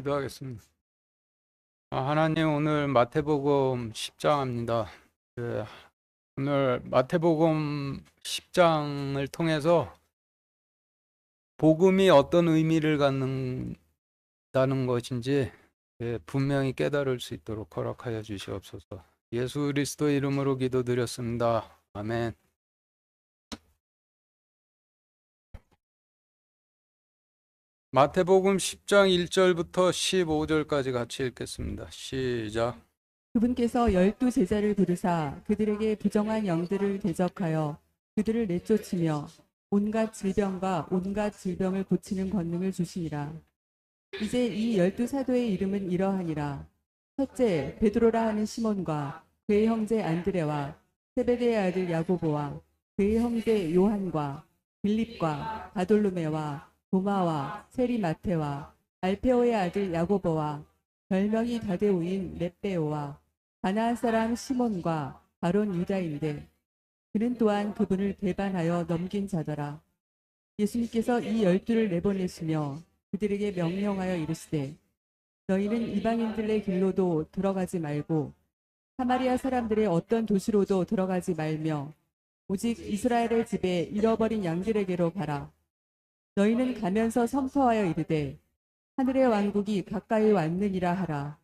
기도하겠습니다. 하나님, 오늘 마태복음 10장입니다. 오늘 마태복음 10장을 통해서 복음이 어떤 의미를 갖는다는 것인지 분명히 깨달을 수 있도록 허락하여 주시옵소서. 예수 그리스도 이름으로 기도드렸습니다. 아멘. 마태복음 10장 1절부터 15절까지 같이 읽겠습니다. 시작. 그분께서 12제자를 부르사 그들에게 부정한 영들을 대적하여 그들을 내쫓으며 온갖 질병과 온갖 질병을 고치는 권능을 주시니라. 이제 이 12사도의 이름은 이러하니라. 첫째, 베드로라 하는 시몬과 그의 형제 안드레와 세베대의 아들 야고보와 그의 형제 요한과 빌립과 바돌로메와 도마와 세리 마테와 알페오의 아들 야고보와 별명이 다데오인 렛베오와 가나안 사람 시몬과 바론 유다인데 그는 또한 그분을 배반하여 넘긴 자더라. 예수님께서 이 12를 내보내시며 그들에게 명령하여 이르시되 너희는 이방인들의 길로도 들어가지 말고 사마리아 사람들의 어떤 도시로도 들어가지 말며 오직 이스라엘의 집에 잃어버린 양들에게로 가라. 너희는 가면서 선포하여 이르되 하늘의 왕국이 가까이 왔느니라 하라.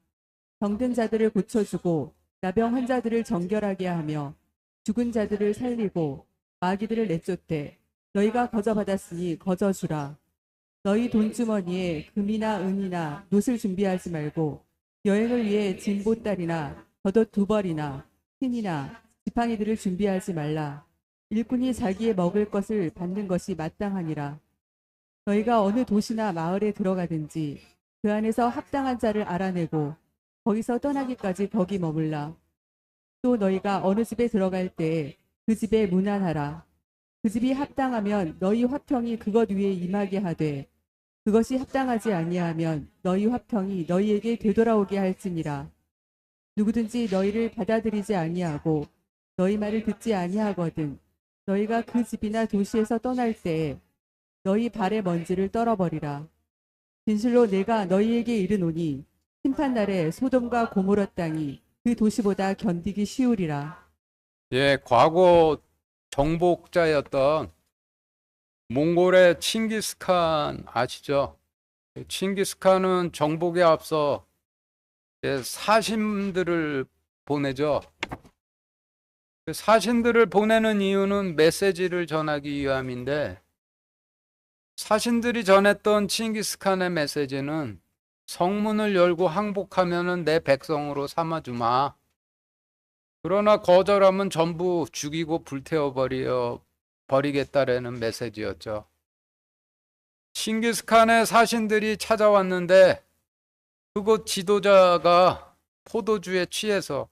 병든 자들을 고쳐주고 나병 환자들을 정결하게 하며 죽은 자들을 살리고 마귀들을 내쫓되 너희가 거저받았으니 거저주라. 너희 돈주머니에 금이나 은이나 놋을 준비하지 말고 여행을 위해 진보딸이나 겉옷 2벌이나 흰이나 지팡이들을 준비하지 말라. 일꾼이 자기의 먹을 것을 받는 것이 마땅하니라. 너희가 어느 도시나 마을에 들어가든지 그 안에서 합당한 자를 알아내고 거기서 떠나기까지 거기 머물라. 또 너희가 어느 집에 들어갈 때에 그 집에 문안하라. 그 집이 합당하면 너희 화평이 그것 위에 임하게 하되 그것이 합당하지 아니하면 너희 화평이 너희에게 되돌아오게 할지니라. 누구든지 너희를 받아들이지 아니하고 너희 말을 듣지 아니하거든 너희가 그 집이나 도시에서 떠날 때에 너희 발의 먼지를 떨어버리라. 진실로 내가 너희에게 이르노니 심판날에 소돔과 고모라 땅이 그 도시보다 견디기 쉬우리라. 과거 정복자였던 몽골의 칭기스칸 아시죠? 칭기스칸은 정복에 앞서 사신들을 보내죠. 사신들을 보내는 이유는 메시지를 전하기 위함인데, 사신들이 전했던 칭기스칸의 메시지는 성문을 열고 항복하면 내 백성으로 삼아주마. 그러나 거절하면 전부 죽이고 버리겠다라는 메시지였죠. 칭기스칸의 사신들이 찾아왔는데 그곳 지도자가 포도주에 취해서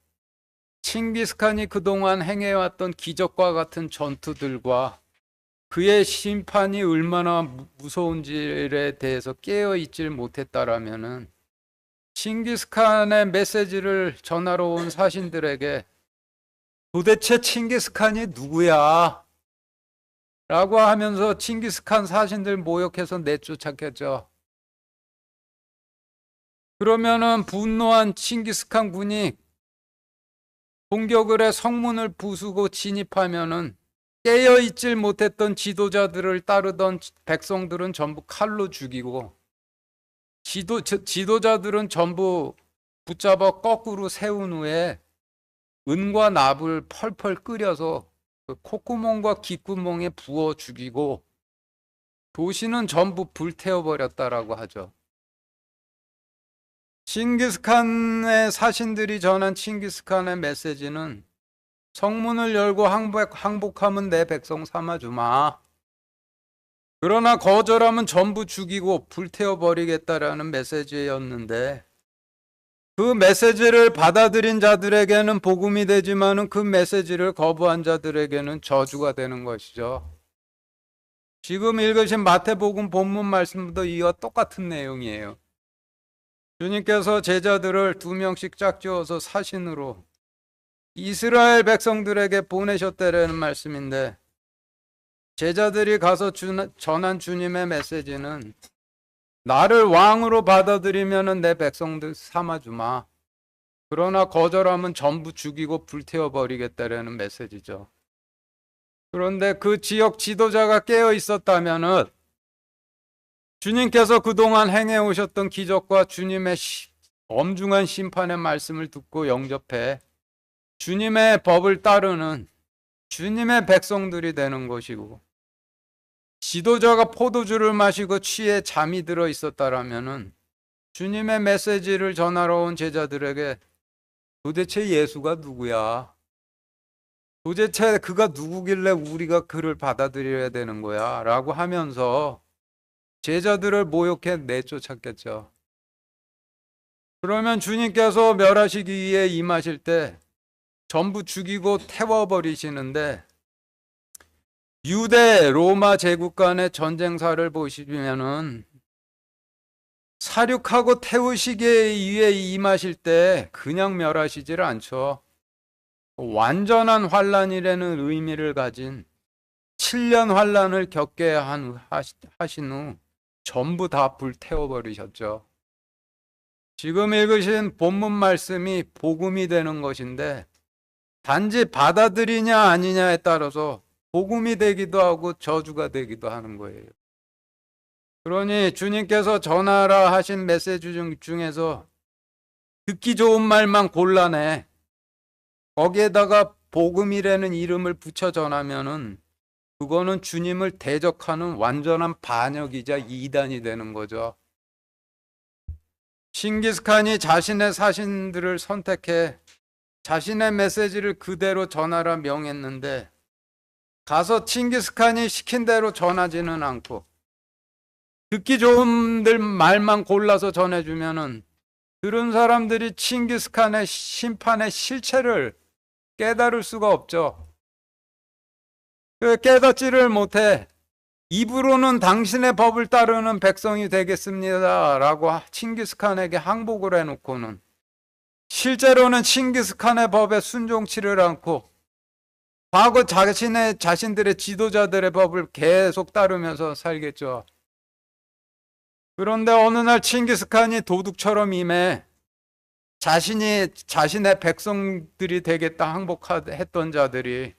칭기스칸이 그동안 행해왔던 기적과 같은 전투들과 그의 심판이 얼마나 무서운지에 대해서 깨어있질 못했다라면은 칭기스칸의 메시지를 전하러 온 사신들에게 도대체 칭기스칸이 누구야? 라고 하면서 칭기스칸 사신들 모욕해서 내쫓았겠죠. 그러면은 분노한 칭기스칸 군이 공격을 해 성문을 부수고 진입하면은 깨어있질 못했던 지도자들을 따르던 백성들은 전부 칼로 죽이고 지도자들은 전부 붙잡아 거꾸로 세운 후에 은과 납을 펄펄 끓여서 그 콧구멍과 귓구멍에 부어 죽이고 도시는 전부 불태워버렸다라고 하죠. 칭기스칸의 사신들이 전한 칭기스칸의 메시지는 성문을 열고 항복하면 내 백성 삼아주마. 그러나 거절하면 전부 죽이고 불태워버리겠다라는 메시지였는데, 그 메시지를 받아들인 자들에게는 복음이 되지만은 그 메시지를 거부한 자들에게는 저주가 되는 것이죠. 지금 읽으신 마태복음 본문 말씀도 이와 똑같은 내용이에요. 주님께서 제자들을 2명씩 짝지어서 사신으로 이스라엘 백성들에게 보내셨다라는 말씀인데, 제자들이 가서 전한 주님의 메시지는 나를 왕으로 받아들이면은 내 백성들 삼아주마. 그러나 거절하면 전부 죽이고 불태워 버리겠다라는 메시지죠. 그런데 그 지역 지도자가 깨어 있었다면은 주님께서 그동안 행해 오셨던 기적과 주님의 엄중한 심판의 말씀을 듣고 영접해 주님의 법을 따르는 주님의 백성들이 되는 것이고, 지도자가 포도주를 마시고 취해 잠이 들어 있었다라면은 주님의 메시지를 전하러 온 제자들에게 도대체 예수가 누구야? 도대체 그가 누구길래 우리가 그를 받아들여야 되는 거야? 라고 하면서 제자들을 모욕해 내쫓았겠죠. 그러면 주님께서 멸하시기 위해 임하실 때 전부 죽이고 태워버리시는데, 유대 로마 제국 간의 전쟁사를 보시면은 사륙하고 태우시기 위해 임하실 때 그냥 멸하시질 않죠. 완전한 환란이라는 의미를 가진 7년 환란을 겪게 하신 후 전부 다 불태워버리셨죠. 지금 읽으신 본문 말씀이 복음이 되는 것인데, 단지 받아들이냐 아니냐에 따라서 복음이 되기도 하고 저주가 되기도 하는 거예요. 그러니 주님께서 전하라 하신 메시지 중에서 듣기 좋은 말만 골라내 거기에다가 복음이라는 이름을 붙여 전하면은 그거는 주님을 대적하는 완전한 반역이자 이단이 되는 거죠. 칭기스칸이 자신의 사신들을 선택해 자신의 메시지를 그대로 전하라 명했는데, 가서 칭기스칸이 시킨 대로 전하지는 않고 듣기 좋은 말만 골라서 전해주면은 들은 사람들이 칭기스칸의 심판의 실체를 깨달을 수가 없죠. 깨닫지를 못해 입으로는 당신의 법을 따르는 백성이 되겠습니다 라고 칭기스칸에게 항복을 해놓고는 실제로는 칭기스칸의 법에 순종치를 않고 과거 자신들의 지도자들의 법을 계속 따르면서 살겠죠. 그런데 어느 날 칭기스칸이 도둑처럼 임해 자신의 백성들이 되겠다 항복했던 자들이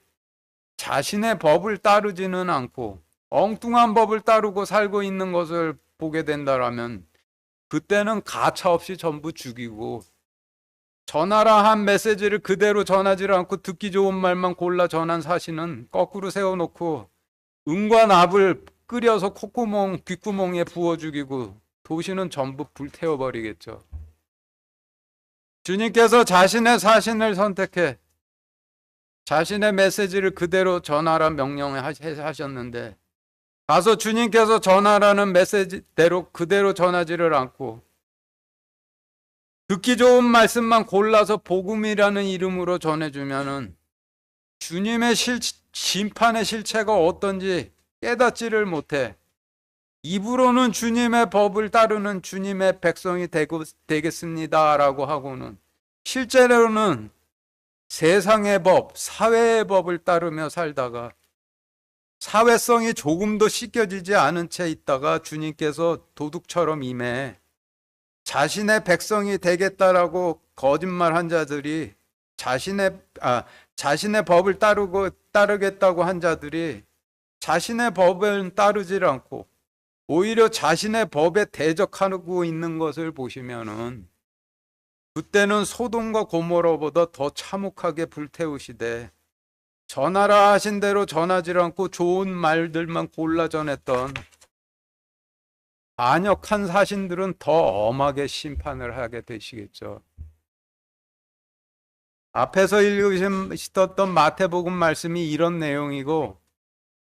자신의 법을 따르지는 않고 엉뚱한 법을 따르고 살고 있는 것을 보게 된다라면, 그때는 가차없이 전부 죽이고, 전하라 한 메시지를 그대로 전하지 않고 듣기 좋은 말만 골라 전한 사신은 거꾸로 세워놓고 은과 납을 끓여서 콧구멍, 귓구멍에 부어 죽이고 도시는 전부 불태워버리겠죠. 주님께서 자신의 사신을 선택해 자신의 메시지를 그대로 전하라 명령하셨는데, 가서 주님께서 전하라는 메시지대로 그대로 전하지를 않고 듣기 좋은 말씀만 골라서 복음이라는 이름으로 전해주면은 주님의 심판의 실체가 어떤지 깨닫지를 못해 입으로는 주님의 법을 따르는 주님의 백성이 되겠습니다라고 하고는 실제로는 세상의 법, 사회의 법을 따르며 살다가 사회성이 조금도 씻겨지지 않은 채 있다가 주님께서 도둑처럼 임해 자신의 백성이 되겠다라고 거짓말한 자들이 자신의 법을 따르겠다고 한 자들이 자신의 법을 따르지 않고 오히려 자신의 법에 대적하고 있는 것을 보시면은, 그때는 소돔과 고모라보다 더 참혹하게 불태우시되 전하라 하신 대로 전하지 않고 좋은 말들만 골라 전했던 반역한 사신들은 더 엄하게 심판을 하게 되시겠죠. 앞에서 읽으셨던 마태복음 말씀이 이런 내용이고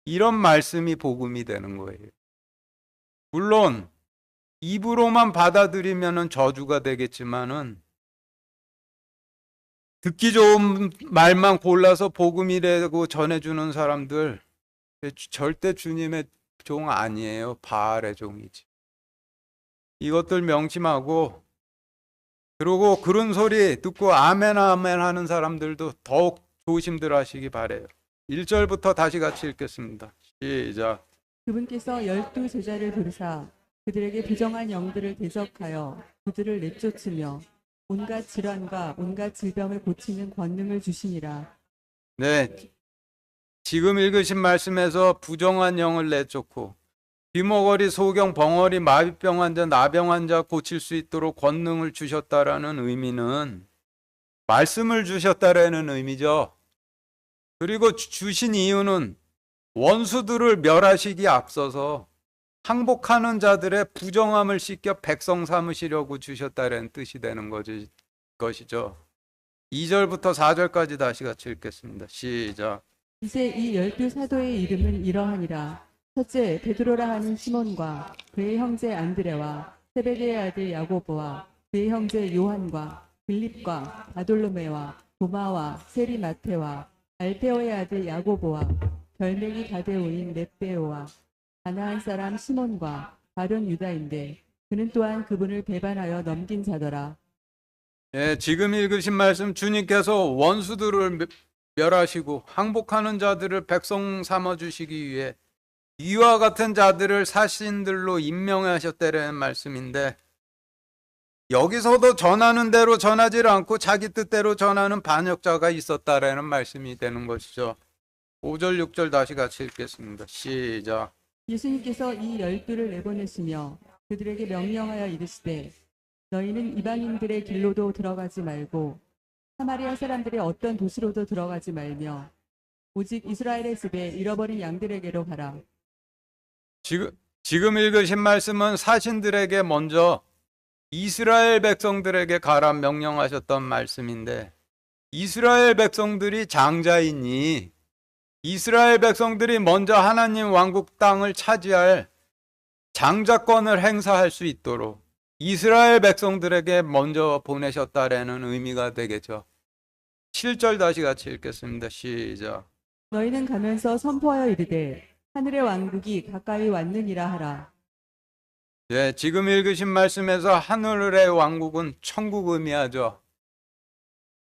이런 말씀이 복음이 되는 거예요. 물론 입으로만 받아들이면 저주가 되겠지만은 듣기 좋은 말만 골라서 복음이라고 전해주는 사람들 절대 주님의 종 아니에요. 바알의 종이지. 이것들 명심하고, 그리고 그런 소리 듣고 아멘 아멘 하는 사람들도 더욱 조심들 하시기 바래요. 1절부터 다시 같이 읽겠습니다. 시작. 그분께서 12 제자를 부르사 그들에게 부정한 영들을 대적하여 그들을 내쫓으며 온갖 질환과 온갖 질병을 고치는 권능을 주시니라. 네, 지금 읽으신 말씀에서 부정한 영을 내쫓고 귀머거리, 소경, 벙어리, 마비병 환자, 나병 환자 고칠 수 있도록 권능을 주셨다라는 의미는 말씀을 주셨다라는 의미죠. 그리고 주신 이유는 원수들을 멸하시기 앞서서 항복하는 자들의 부정함을 씻겨 백성 삼으시려고 주셨다는 뜻이 되는 것이죠. 2절부터 4절까지 다시 같이 읽겠습니다. 시작. 이제 이 12사도의 이름은 이러하니라. 첫째 베드로라 하는 시몬과 그의 형제 안드레와 세베대의 아들 야고보와 그의 형제 요한과 빌립과 바돌로메와 도마와 세리 마테와 알페오의 아들 야고보와 별명이 가데오인 렛베오와 가나안 사람 시몬과 바른 유다인데 그는 또한 그분을 배반하여 넘긴 자더라. 예, 지금 읽으신 말씀 주님께서 원수들을 멸하시고 항복하는 자들을 백성 삼아 주시기 위해 이와 같은 자들을 사신들로 임명하셨다는 말씀인데, 여기서도 전하는 대로 전하지 않고 자기 뜻대로 전하는 반역자가 있었다라는 말씀이 되는 것이죠. 5절 6절 다시 같이 읽겠습니다. 시작. 예수님께서 이 12를 내보내시며 그들에게 명령하여 이르시되 너희는 이방인들의 길로도 들어가지 말고 사마리아 사람들의 어떤 도시로도 들어가지 말며 오직 이스라엘의 집에 잃어버린 양들에게로 가라. 지금 읽으신 말씀은 사신들에게 먼저 이스라엘 백성들에게 가라 명령하셨던 말씀인데, 이스라엘 백성들이 장자이니 이스라엘 백성들이 먼저 하나님 왕국 땅을 차지할 장자권을 행사할 수 있도록 이스라엘 백성들에게 먼저 보내셨다라는 의미가 되겠죠. 7절 다시 같이 읽겠습니다. 시작. 너희는 가면서 선포하여 이르되 하늘의 왕국이 가까이 왔느니라 하라. 예, 지금 읽으신 말씀에서 하늘의 왕국은 천국 의미하죠.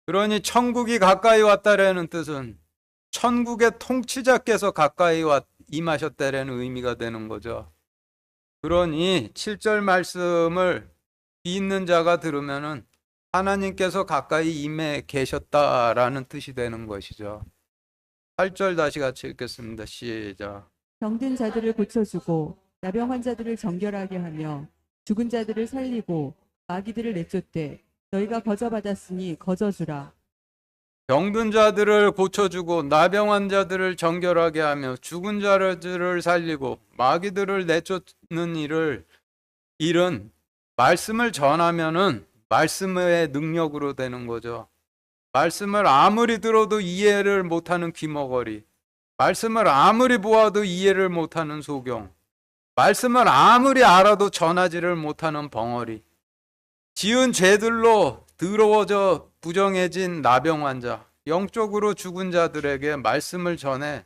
그러니 천국이 가까이 왔다라는 뜻은 천국의 통치자께서 가까이 임하셨다라는 의미가 되는 거죠. 그러니 7절 말씀을 믿는 자가 들으면은 하나님께서 가까이 임해 계셨다라는 뜻이 되는 것이죠. 8절 다시 같이 읽겠습니다. 시작. 병든 자들을 고쳐주고 나병 환자들을 정결하게 하며 죽은 자들을 살리고 마귀들을 내쫓되 너희가 거저받았으니 거저주라. 병든 자들을 고쳐주고 나병 환자들을 정결하게 하며 죽은 자들을 살리고 마귀들을 내쫓는 일은 말씀을 전하면은 말씀의 능력으로 되는 거죠. 말씀을 아무리 들어도 이해를 못하는 귀머거리, 말씀을 아무리 보아도 이해를 못하는 소경, 말씀을 아무리 알아도 전하지를 못하는 벙어리, 지은 죄들로 더러워져 부정해진 나병 환자, 영적으로 죽은 자들에게 말씀을 전해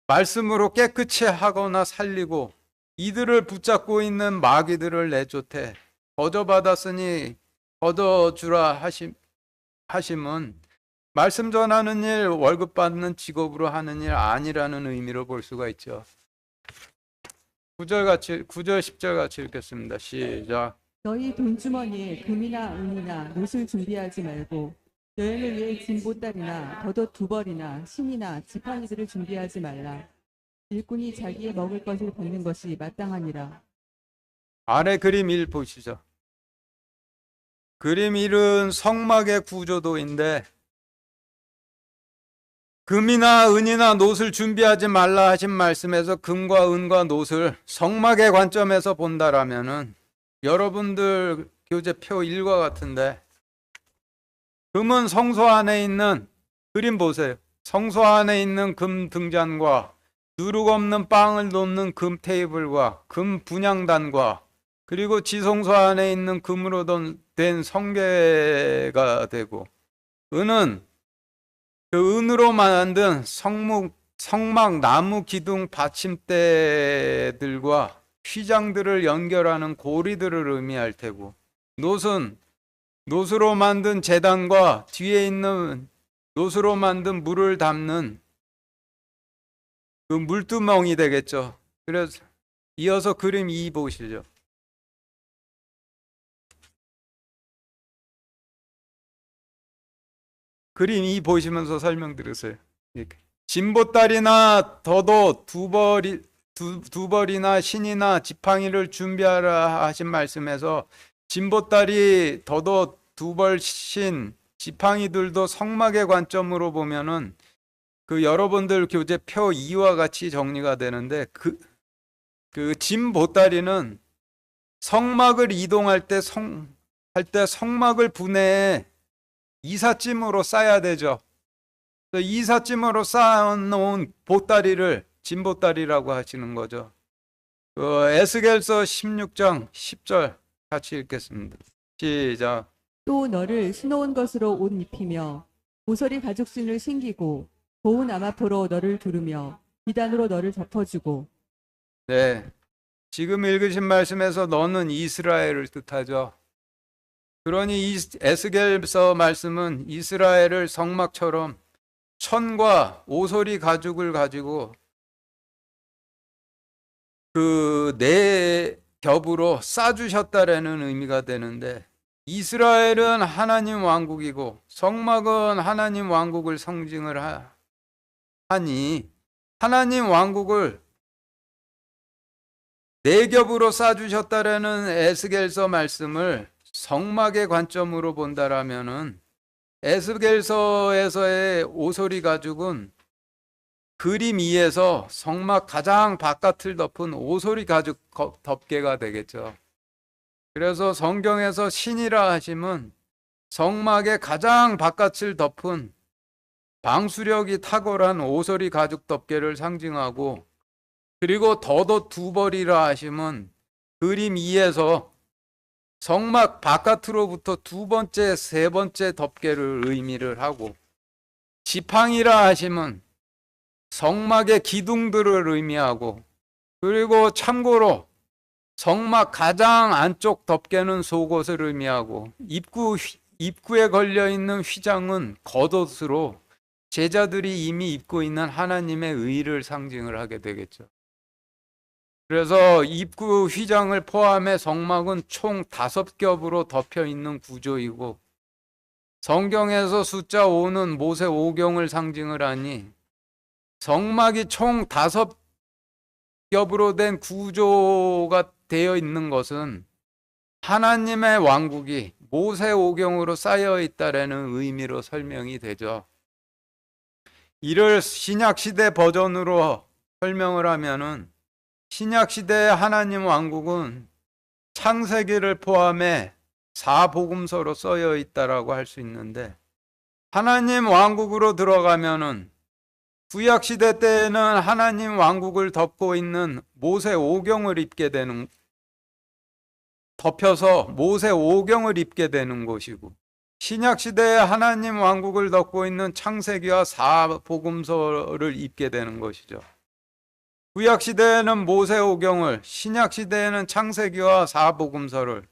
말씀으로 깨끗이 하거나 살리고 이들을 붙잡고 있는 마귀들을 내쫓아 거저받았으니 거저주라 하심은 말씀 전하는 일, 월급 받는 직업으로 하는 일 아니라는 의미로 볼 수가 있죠. 9절 10절 같이 읽겠습니다. 시작. 너희 돈주머니에 금이나 은이나 옷을 준비하지 말고 여행을 위해 진보딸이나 겉옷 2벌이나 신이나 지팡이들을 준비하지 말라. 일꾼이 자기의 먹을 것을 받는 것이 마땅하니라. 아래 그림 1 보시죠. 그림 1은 성막의 구조도인데, 금이나 은이나 놋을 준비하지 말라 하신 말씀에서 금과 은과 놋을 성막의 관점에서 본다라면은 여러분들 교재표 1과 같은데, 금은 성소 안에 있는, 그림 보세요. 성소 안에 있는 금 등잔과 누룩 없는 빵을 놓는 금 테이블과 금 분향단과 그리고 지성소 안에 있는 금으로 된 성계가 되고, 은은 그 은으로 만든 성막 나무 기둥 받침대들과 휘장들을 연결하는 고리들을 의미할 테고, 놋은 놋으로 만든 제단과 뒤에 있는 놋으로 만든 물을 담는 그 물두멍이 되겠죠. 그래서 이어서 그림 2 보시죠. 그림 이 보시면서 설명 들으세요. 이렇게. 진보다리나 더도 두 벌이나 신이나 지팡이를 준비하라 하신 말씀에서 진보다리 더도 두 벌 신 지팡이들도 성막의 관점으로 보면은 그 여러분들 교재 표 2와 같이 정리가 되는데 그 진보다리는 성막을 이동할 때 성막을 분해해 이삿짐으로 싸야 되죠. 이삿짐으로 쌓아놓은 보따리를 진보다리라고 하시는 거죠. 에스겔서 16장 10절 같이 읽겠습니다. 시작. 또 너를 신어온 것으로 옷 입히며 모서리 가죽신을 신기고 고운 아마포로 너를 두르며 비단으로 너를 덮어주고. 네, 지금 읽으신 말씀에서 너는 이스라엘을 뜻하죠. 그러니 이 에스겔서 말씀은 이스라엘을 성막처럼 천과 오소리 가죽을 가지고 그 네 겹으로 싸주셨다라는 의미가 되는데, 이스라엘은 하나님 왕국이고 성막은 하나님 왕국을 상징을 하니 하나님 왕국을 네 겹으로 싸주셨다라는 에스겔서 말씀을 성막의 관점으로 본다라면은 에스겔서에서의 오소리 가죽은 그림 2에서 성막 가장 바깥을 덮은 오소리 가죽 덮개가 되겠죠. 그래서 성경에서 신이라 하심은 성막의 가장 바깥을 덮은 방수력이 탁월한 오소리 가죽 덮개를 상징하고, 그리고 더도 두 벌이라 하심은 그림 2에서 성막 바깥으로부터 두 번째, 세 번째 덮개를 의미를 하고, 지팡이라 하심은 성막의 기둥들을 의미하고, 그리고 참고로 성막 가장 안쪽 덮개는 속옷을 의미하고, 입구에 걸려있는 휘장은 겉옷으로 제자들이 이미 입고 있는 하나님의 의를 상징을 하게 되겠죠. 그래서 입구 휘장을 포함해 성막은 총 5겹으로 덮여 있는 구조이고, 성경에서 숫자 5는 모세 오경을 상징을 하니 성막이 총 5겹으로 된 구조가 되어 있는 것은 하나님의 왕국이 모세 오경으로 쌓여 있다라는 의미로 설명이 되죠. 이를 신약시대 버전으로 설명을 하면은, 신약시대의 하나님 왕국은 창세기를 포함해 4복음서로 써여 있다라고 할 수 있는데, 하나님 왕국으로 들어가면은 구약시대 때에는 하나님 왕국을 덮고 있는 모세 오경을 덮여서 모세 오경을 입게 되는 것이고, 신약시대에 하나님 왕국을 덮고 있는 창세기와 4복음서를 입게 되는 것이죠. 구약시대에는 모세 오경을, 신약시대에는 창세기와 4복음서를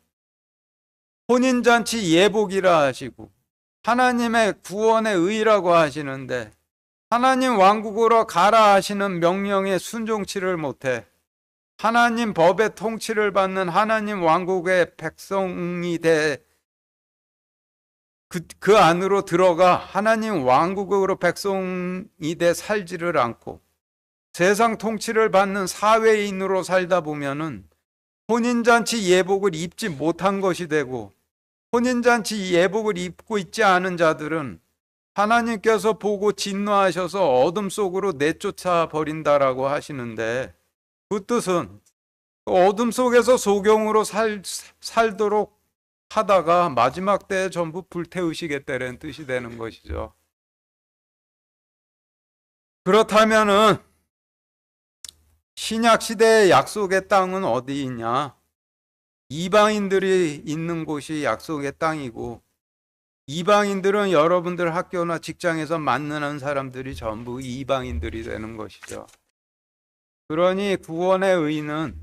혼인잔치 예복이라 하시고 하나님의 구원의 의라고 하시는데, 하나님 왕국으로 가라 하시는 명령에 순종치를 못해 하나님 법의 통치를 받는 하나님 왕국의 백성이 그 안으로 들어가 하나님 왕국으로 백성이 돼 살지를 않고 세상 통치를 받는 사회인으로 살다 보면은 혼인잔치 예복을 입지 못한 것이 되고, 혼인잔치 예복을 입고 있지 않은 자들은 하나님께서 보고 진노하셔서 어둠 속으로 내쫓아 버린다라고 하시는데, 그 뜻은 어둠 속에서 소경으로 살도록 하다가 마지막 때에 전부 불태우시겠다는 뜻이 되는 것이죠. 그렇다면은 신약시대의 약속의 땅은 어디 있냐? 이방인들이 있는 곳이 약속의 땅이고, 이방인들은 여러분들 학교나 직장에서 만나는 사람들이 전부 이방인들이 되는 것이죠. 그러니 구원의 의는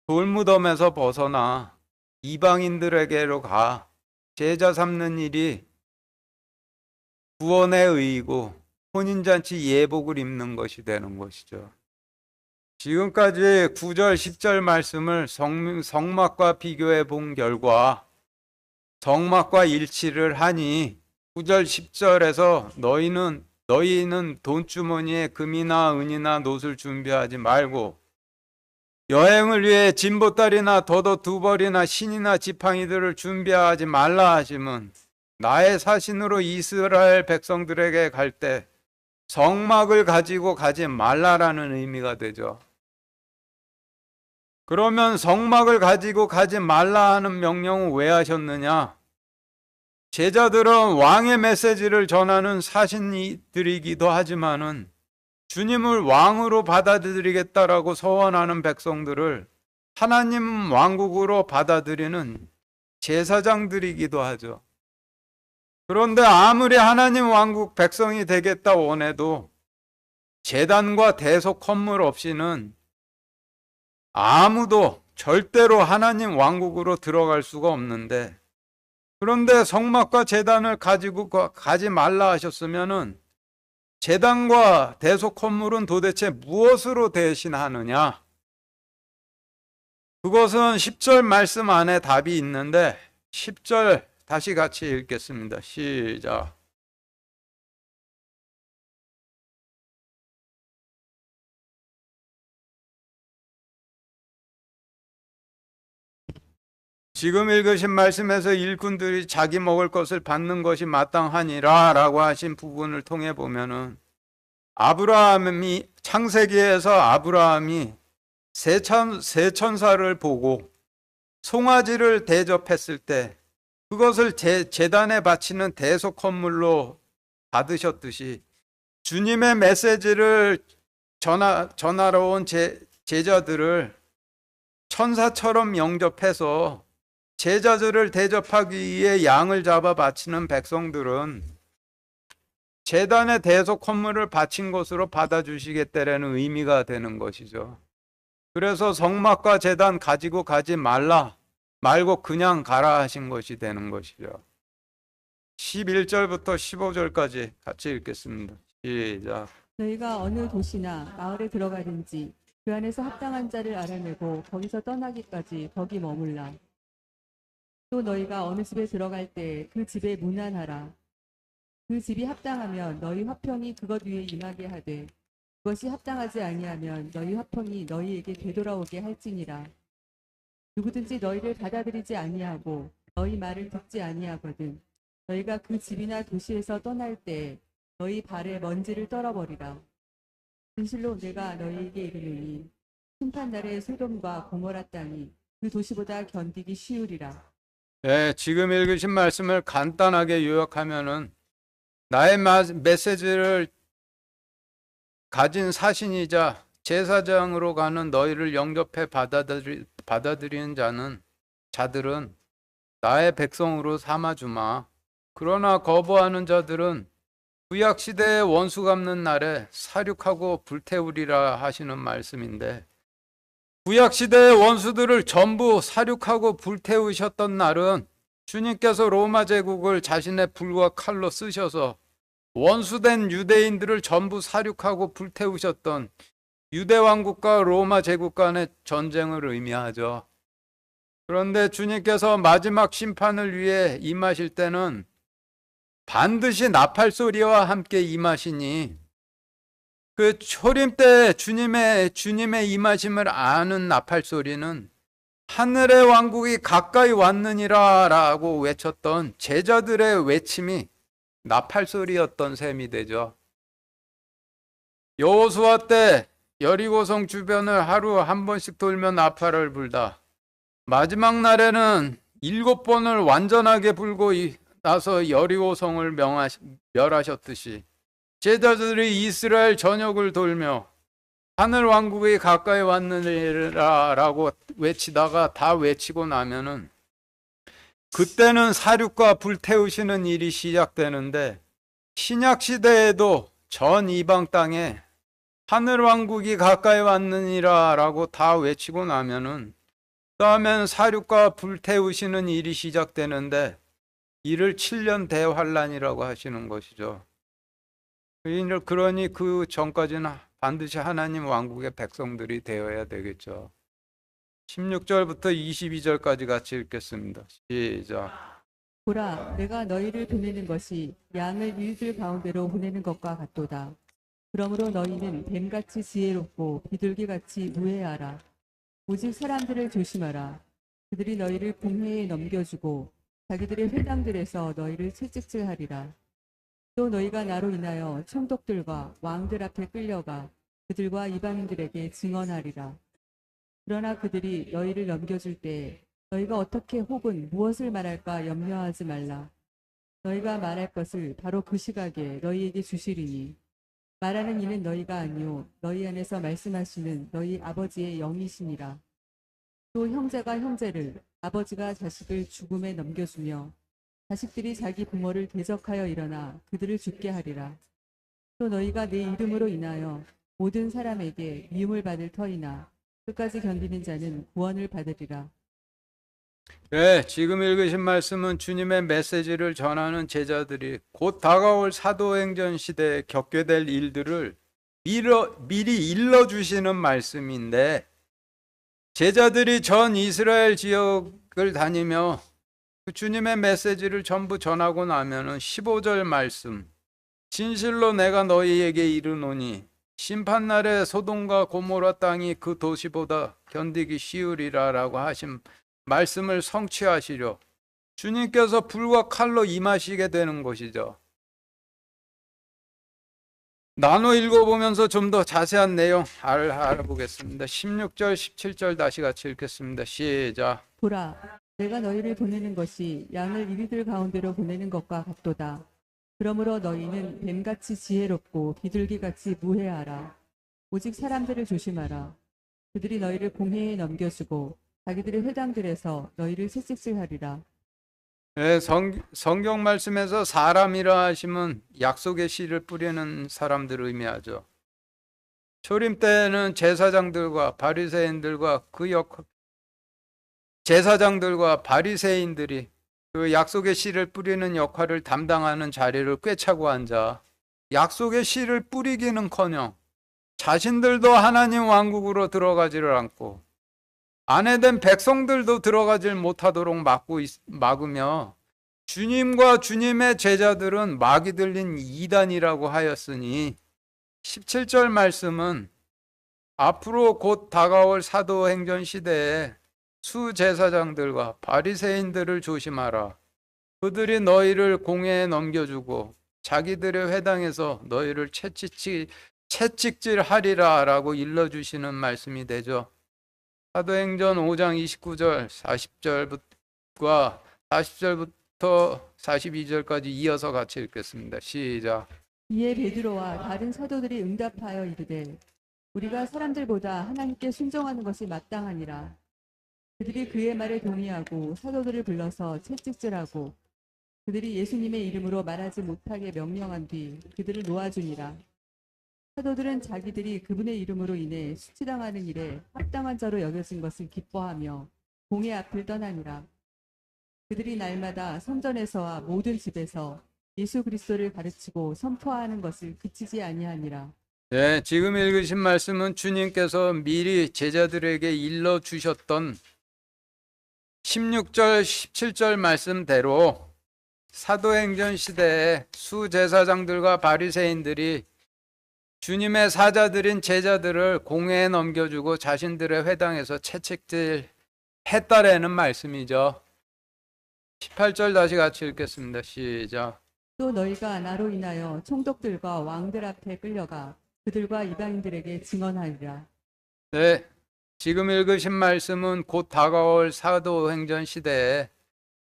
돌무덤에서 벗어나 이방인들에게로 가 제자 삼는 일이 구원의 의이고 혼인잔치 예복을 입는 것이 되는 것이죠. 지금까지 9절 10절 말씀을 성막과 비교해 본 결과 성막과 일치를 하니 9절 10절에서 너희는 돈주머니에 금이나 은이나 놋을 준비하지 말고 여행을 위해 진보다리나 덧옷 두 벌이나 신이나 지팡이들을 준비하지 말라 하심은 나의 사신으로 이스라엘 백성들에게 갈 때 성막을 가지고 가지 말라라는 의미가 되죠. 그러면 성막을 가지고 가지 말라 하는 명령은 왜 하셨느냐? 제자들은 왕의 메시지를 전하는 사신들이기도 하지만은 주님을 왕으로 받아들이겠다라고 서원하는 백성들을 하나님 왕국으로 받아들이는 제사장들이기도 하죠. 그런데 아무리 하나님 왕국 백성이 되겠다 원해도 제단과 대속 건물 없이는 아무도 절대로 하나님 왕국으로 들어갈 수가 없는데, 그런데 성막과 제단을 가지고 가지 말라 하셨으면은 제단과 대속 건물은 도대체 무엇으로 대신하느냐? 그것은 10절 말씀 안에 답이 있는데 10절 다시 같이 읽겠습니다. 시작. 지금 읽으신 말씀에서 일꾼들이 자기 먹을 것을 받는 것이 마땅하니라 라고 하신 부분을 통해 보면은 아브라함이 창세기에서 아브라함이 세 천사를 보고 송아지를 대접했을 때 그것을 제단에 바치는 대속 건물로 받으셨듯이 주님의 메시지를 전하러 온 제자들을 천사처럼 영접해서 제자들을 대접하기 위해 양을 잡아 바치는 백성들은 제단의 대속 헌물을 바친 것으로 받아주시겠다라는 의미가 되는 것이죠. 그래서 성막과 제단 가지고 가지 말고 그냥 가라 하신 것이 되는 것이죠. 11절부터 15절까지 같이 읽겠습니다. 시작. 너희가 어느 도시나 마을에 들어가든지 그 안에서 합당한 자를 알아내고 거기서 떠나기까지 거기 머물라. 또 너희가 어느 집에 들어갈 때 그 집에 문안하라. 그 집이 합당하면 너희 화평이 그것 위에 임하게 하되 그것이 합당하지 아니하면 너희 화평이 너희에게 되돌아오게 할지니라. 누구든지 너희를 받아들이지 아니하고 너희 말을 듣지 아니하거든 너희가 그 집이나 도시에서 떠날 때 너희 발에 먼지를 떨어버리라. 진실로 내가 너희에게 이르노니 심판날에 소돔과 고모라 땅이 그 도시보다 견디기 쉬우리라. 네, 지금 읽으신 말씀을 간단하게 요약하면은 나의 메시지를 가진 사신이자 제사장으로 가는 너희를 영접해 받아들이는 자들은 나의 백성으로 삼아주마. 그러나 거부하는 자들은 구약시대의 원수 갚는 날에 사륙하고 불태우리라 하시는 말씀인데, 구약시대의 원수들을 전부 사륙하고 불태우셨던 날은 주님께서 로마 제국을 자신의 불과 칼로 쓰셔서 원수된 유대인들을 전부 사륙하고 불태우셨던 유대 왕국과 로마 제국 간의 전쟁을 의미하죠. 그런데 주님께서 마지막 심판을 위해 임하실 때는 반드시 나팔 소리와 함께 임하시니 그 초림 때 주님의 임하심을 아는 나팔 소리는 하늘의 왕국이 가까이 왔느니라 라고 외쳤던 제자들의 외침이 나팔 소리였던 셈이 되죠. 여호수아 때 여리고성 주변을 하루 한 번씩 돌며 나팔을 불다 마지막 날에는 7번을 완전하게 불고 나서 여리고성을 멸하셨듯이 제자들이 이스라엘 전역을 돌며 하늘 왕국이 가까이 왔느니라 라고 외치다가 다 외치고 나면은 그때는 사륙과 불태우시는 일이 시작되는데, 신약 시대에도 전 이방 땅에 하늘 왕국이 가까이 왔느니라 라고 다 외치고 나면은 다음엔 사륙과 불태우시는 일이 시작되는데 이를 7년 대환란이라고 하시는 것이죠. 그러니 그 전까지는 반드시 하나님 왕국의 백성들이 되어야 되겠죠. 16절부터 22절까지 같이 읽겠습니다. 시작. 보라, 내가 너희를 보내는 것이 양을 이들 가운데로 보내는 것과 같도다. 그러므로 너희는 뱀같이 지혜롭고 비둘기같이 무해하라. 오직 사람들을 조심하라. 그들이 너희를 공회에 넘겨주고 자기들의 회당들에서 너희를 채찍질하리라. 또 너희가 나로 인하여 총독들과 왕들 앞에 끌려가 그들과 이방인들에게 증언하리라. 그러나 그들이 너희를 넘겨줄 때 너희가 어떻게 혹은 무엇을 말할까 염려하지 말라. 너희가 말할 것을 바로 그 시각에 너희에게 주시리니 말하는 이는 너희가 아니요 너희 안에서 말씀하시는 너희 아버지의 영이시니라. 또 형제가 형제를 아버지가 자식을 죽음에 넘겨주며 자식들이 자기 부모를 대적하여 일어나 그들을 죽게 하리라. 또 너희가 내 이름으로 인하여 모든 사람에게 미움을 받을 터이나 끝까지 견디는 자는 구원을 받으리라. 네, 지금 읽으신 말씀은 주님의 메시지를 전하는 제자들이 곧 다가올 사도행전 시대에 겪게 될 일들을 미리 일러주시는 말씀인데, 제자들이 전 이스라엘 지역을 다니며 그 주님의 메시지를 전부 전하고 나면은 15절 말씀, 진실로 내가 너희에게 이르노니 심판날에 소돔과 고모라 땅이 그 도시보다 견디기 쉬우리라라고 하신 말씀을 성취하시려 주님께서 불과 칼로 임하시게 되는 것이죠. 나눠 읽어보면서 좀 더 자세한 내용 알아보겠습니다. 16절, 17절 다시 같이 읽겠습니다. 시작. 보라, 내가 너희를 보내는 것이 양을 이리들 가운데로 보내는 것과 같도다. 그러므로 너희는 뱀같이 지혜롭고 비둘기같이 무해하라. 오직 사람들을 조심하라. 그들이 너희를 공회에 넘겨주고 자기들의 회당들에서 너희를 채찍질하리라. 네, 성경 말씀에서 사람이라 하시면 약속의 씨를 뿌리는 사람들을 의미하죠. 초림 때는 제사장들과 바리새인들과 제사장들과 바리새인들이 그 약속의 씨를 뿌리는 역할을 담당하는 자리를 꿰차고 앉아 약속의 씨를 뿌리기는커녕 자신들도 하나님 왕국으로 들어가지를 않고 안에된 백성들도 들어가질 못하도록 막으며 주님과 주님의 제자들은 막이 들린 이단이라고 하였으니 17절 말씀은 앞으로 곧 다가올 사도행전 시대에 수제사장들과 바리새인들을 조심하라. 그들이 너희를 공회에 넘겨주고 자기들의 회당에서 너희를 채찍질하리라 라고 일러주시는 말씀이 되죠. 사도행전 5장 29절 40절과 40절부터 42절까지 이어서 같이 읽겠습니다. 시작. 이에 베드로와 다른 사도들이 응답하여 이르되 우리가 사람들보다 하나님께 순종하는 것이 마땅하니라. 그들이 그의 말에 동의하고 사도들을 불러서 채찍질하고 그들이 예수님의 이름으로 말하지 못하게 명령한 뒤 그들을 놓아주니라. 사도들은 자기들이 그분의 이름으로 인해 수치당하는 일에 합당한 자로 여겨진 것을 기뻐하며 공회 앞을 떠나니라. 그들이 날마다 성전에서와 모든 집에서 예수 그리스도를 가르치고 선포하는 것을 그치지 아니하니라. 네, 지금 읽으신 말씀은 주님께서 미리 제자들에게 일러주셨던 16절, 17절 말씀대로 사도행전 시대에 수제사장들과 바리새인들이 주님의 사자들인 제자들을 공회에 넘겨주고 자신들의 회당에서 채찍질했다라는 말씀이죠. 18절 다시 같이 읽겠습니다. 시작. 또 너희가 나로 인하여 총독들과 왕들 앞에 끌려가 그들과 이방인들에게 증언하리라. 네, 지금 읽으신 말씀은 곧 다가올 사도행전 시대에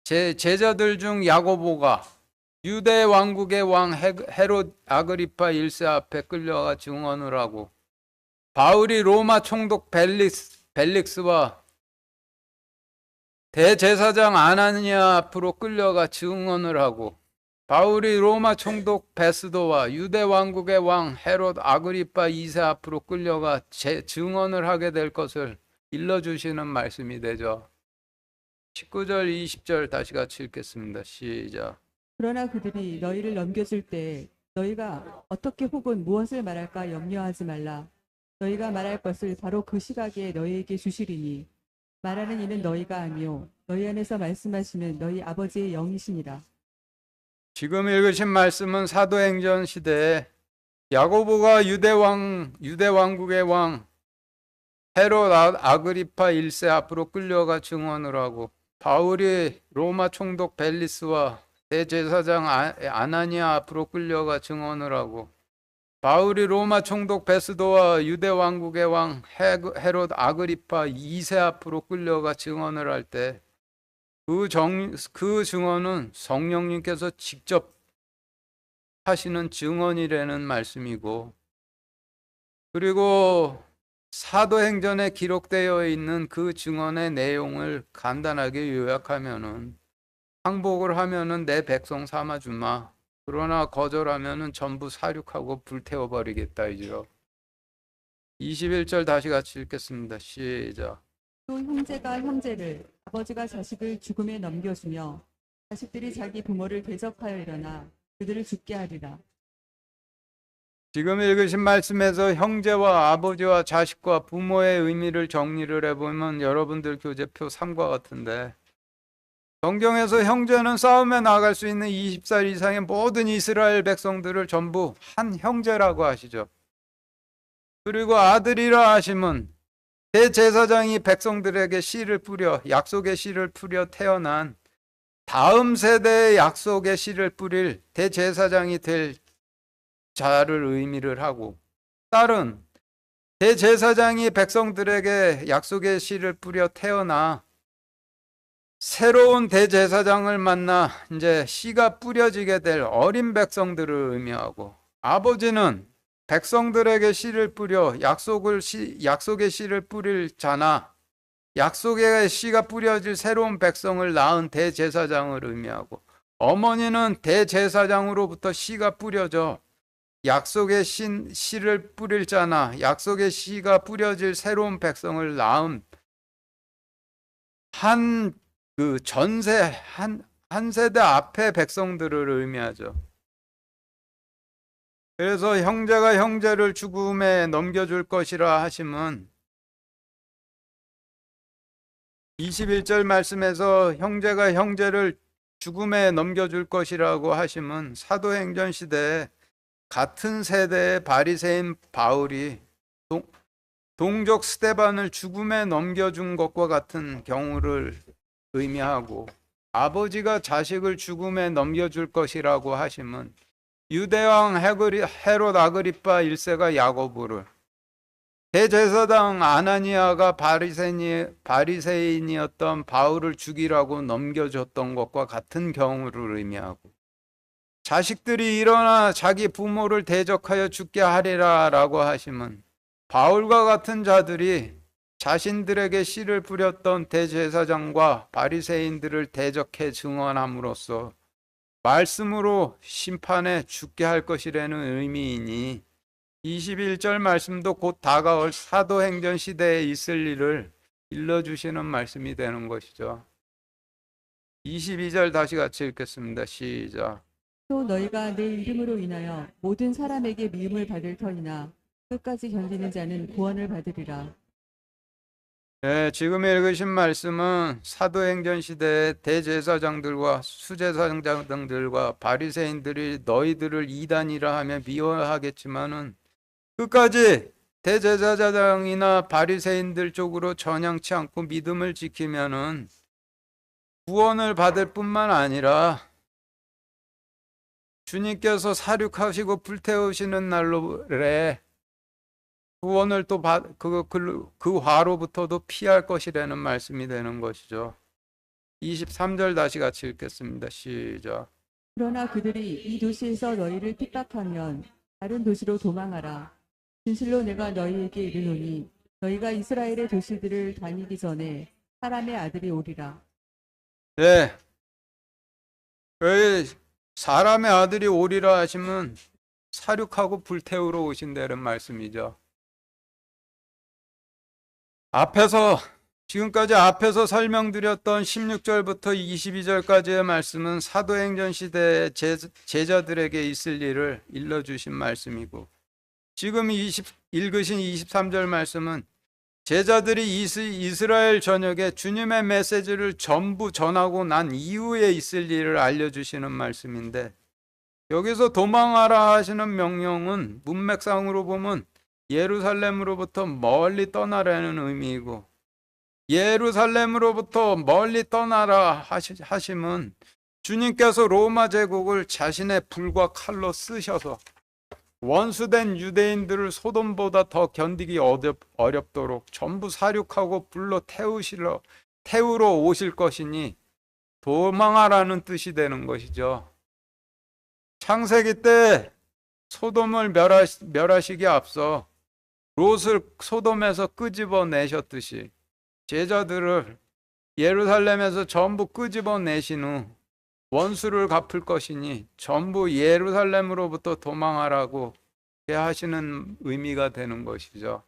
제자들 중 야고보가 유대 왕국의 왕 헤롯 아그리파 1세 앞에 끌려가 증언을 하고 바울이 로마 총독 벨릭스와 대제사장 아나니아 앞으로 끌려가 증언을 하고 바울이 로마 총독 베스도와 유대 왕국의 왕 헤롯 아그리파 2세 앞으로 끌려가 증언을 하게 될 것을 일러주시는 말씀이 되죠. 19절 20절 다시 같이 읽겠습니다. 시작. 그러나 그들이 너희를 넘겨줄 때 너희가 어떻게 혹은 무엇을 말할까 염려하지 말라. 너희가 말할 것을 바로 그 시각에 너희에게 주시리니 말하는 이는 너희가 아니요 너희 안에서 말씀하시는 너희 아버지의 영이시니라. 지금 읽으신 말씀은 사도행전 시대에 야고보가 유대 왕국의 왕 헤롯 아그리파 1세 앞으로 끌려가 증언을 하고, 바울이 로마 총독 벨리스와 대제사장 아나니아 앞으로 끌려가 증언을 하고, 바울이 로마 총독 베스도와 유대 왕국의 왕 헤롯 아그리파 2세 앞으로 끌려가 증언을 할 때 그 증언은 성령님께서 직접 하시는 증언이라는 말씀이고, 그리고 사도행전에 기록되어 있는 그 증언의 내용을 간단하게 요약하면은, 항복을 하면은 내 백성 삼아 주마, 그러나 거절하면은 전부 사륙하고 불태워 버리겠다 이죠. 21절 다시 같이 읽겠습니다. 시작. 또 형제가 형제를 아버지가 자식을 죽음에 넘겨주며 자식들이 자기 부모를 대적하여 일어나 그들을 죽게 하리라. 지금 읽으신 말씀에서 형제와 아버지와 자식과 부모의 의미를 정리를 해보면 여러분들 교재표 3과 같은데, 성경에서 형제는 싸움에 나갈 수 있는 20살 이상의 모든 이스라엘 백성들을 전부 한 형제라고 하시죠. 그리고 아들이라 하심은 대제사장이 백성들에게 씨를 뿌려, 약속의 씨를 뿌려 태어난 다음 세대의 약속의 씨를 뿌릴 대제사장이 될 자를 의미를 하고, 딸은 대제사장이 백성들에게 약속의 씨를 뿌려 태어나 새로운 대제사장을 만나 이제 씨가 뿌려지게 될 어린 백성들을 의미하고, 아버지는 백성들에게 씨를 뿌려 약속의 씨를 뿌릴 자나 약속의 씨가 뿌려질 새로운 백성을 낳은 대제사장을 의미하고, 어머니는 대제사장으로부터 씨가 뿌려져 약속의 씨를 뿌릴 자나 약속의 씨가 뿌려질 새로운 백성을 낳은 한 세대 앞의 백성들을 의미하죠. 그래서 형제가 형제를 죽음에 넘겨줄 것이라 하심은 21절 말씀에서 형제가 형제를 죽음에 넘겨줄 것이라고 하심은 사도행전 시대에 같은 세대의 바리새인 바울이 동족 스데반을 죽음에 넘겨준 것과 같은 경우를 의미하고, 아버지가 자식을 죽음에 넘겨줄 것이라고 하심은 유대왕 헤롯 아그리파 1세가 야고보를, 대제사장 아나니아가 바리새인이었던 바울을 죽이라고 넘겨줬던 것과 같은 경우를 의미하고, 자식들이 일어나 자기 부모를 대적하여 죽게 하리라 라고 하심은 바울과 같은 자들이 자신들에게 씨를 뿌렸던 대제사장과 바리새인들을 대적해 증언함으로써 말씀으로 심판에 죽게 할 것이라는 의미이니, 21절 말씀도 곧 다가올 사도행전 시대에 있을 일을 일러주시는 말씀이 되는 것이죠. 22절 다시 같이 읽겠습니다. 시작. 또 너희가 내 이름으로 인하여 모든 사람에게 미움을 받을 터이나 끝까지 견디는 자는 구원을 받으리라. 네, 지금 읽으신 말씀은 사도행전 시대의 대제사장들과 수제사장들과 바리새인들이 너희들을 이단이라 하며 미워하겠지만은 끝까지 대제사장이나 바리새인들 쪽으로 전향치 않고 믿음을 지키면은 구원을 받을 뿐만 아니라 주님께서 사륙하시고 불태우시는 날로래 구원을 또 그 화로부터도 피할 것이라는 말씀이 되는 것이죠. 23절 다시 같이 읽겠습니다. 시작. 그러나 그들이 이 도시에서 너희를 핍박하면 다른 도시로 도망하라. 진실로 내가 너희에게 이르노니 너희가 이스라엘의 도시들을 다니기 전에 사람의 아들이 오리라. 네, 사람의 아들이 오리라 하시면 사륙하고 불태우러 오신다는 말씀이죠. 지금까지 앞에서 설명드렸던 16절부터 22절까지의 말씀은 사도행전 시대의 제자들에게 있을 일을 일러주신 말씀이고, 지금 읽으신 23절 말씀은 제자들이 이스라엘 전역에 주님의 메시지를 전부 전하고 난 이후에 있을 일을 알려주시는 말씀인데, 여기서 도망하라 하시는 명령은 문맥상으로 보면 예루살렘으로부터 멀리 떠나라는 의미이고, 예루살렘으로부터 멀리 떠나라 하심은 주님께서 로마 제국을 자신의 불과 칼로 쓰셔서 원수된 유대인들을 소돔보다 더 견디기 어렵도록 전부 사륙하고 불로 태우러 오실 것이니 도망하라는 뜻이 되는 것이죠. 창세기 때 소돔을 멸하시기에 앞서 롯을 소돔에서 끄집어내셨듯이 제자들을 예루살렘에서 전부 끄집어내신 후 원수를 갚을 것이니 전부 예루살렘으로부터 도망하라고 하시는 의미가 되는 것이죠.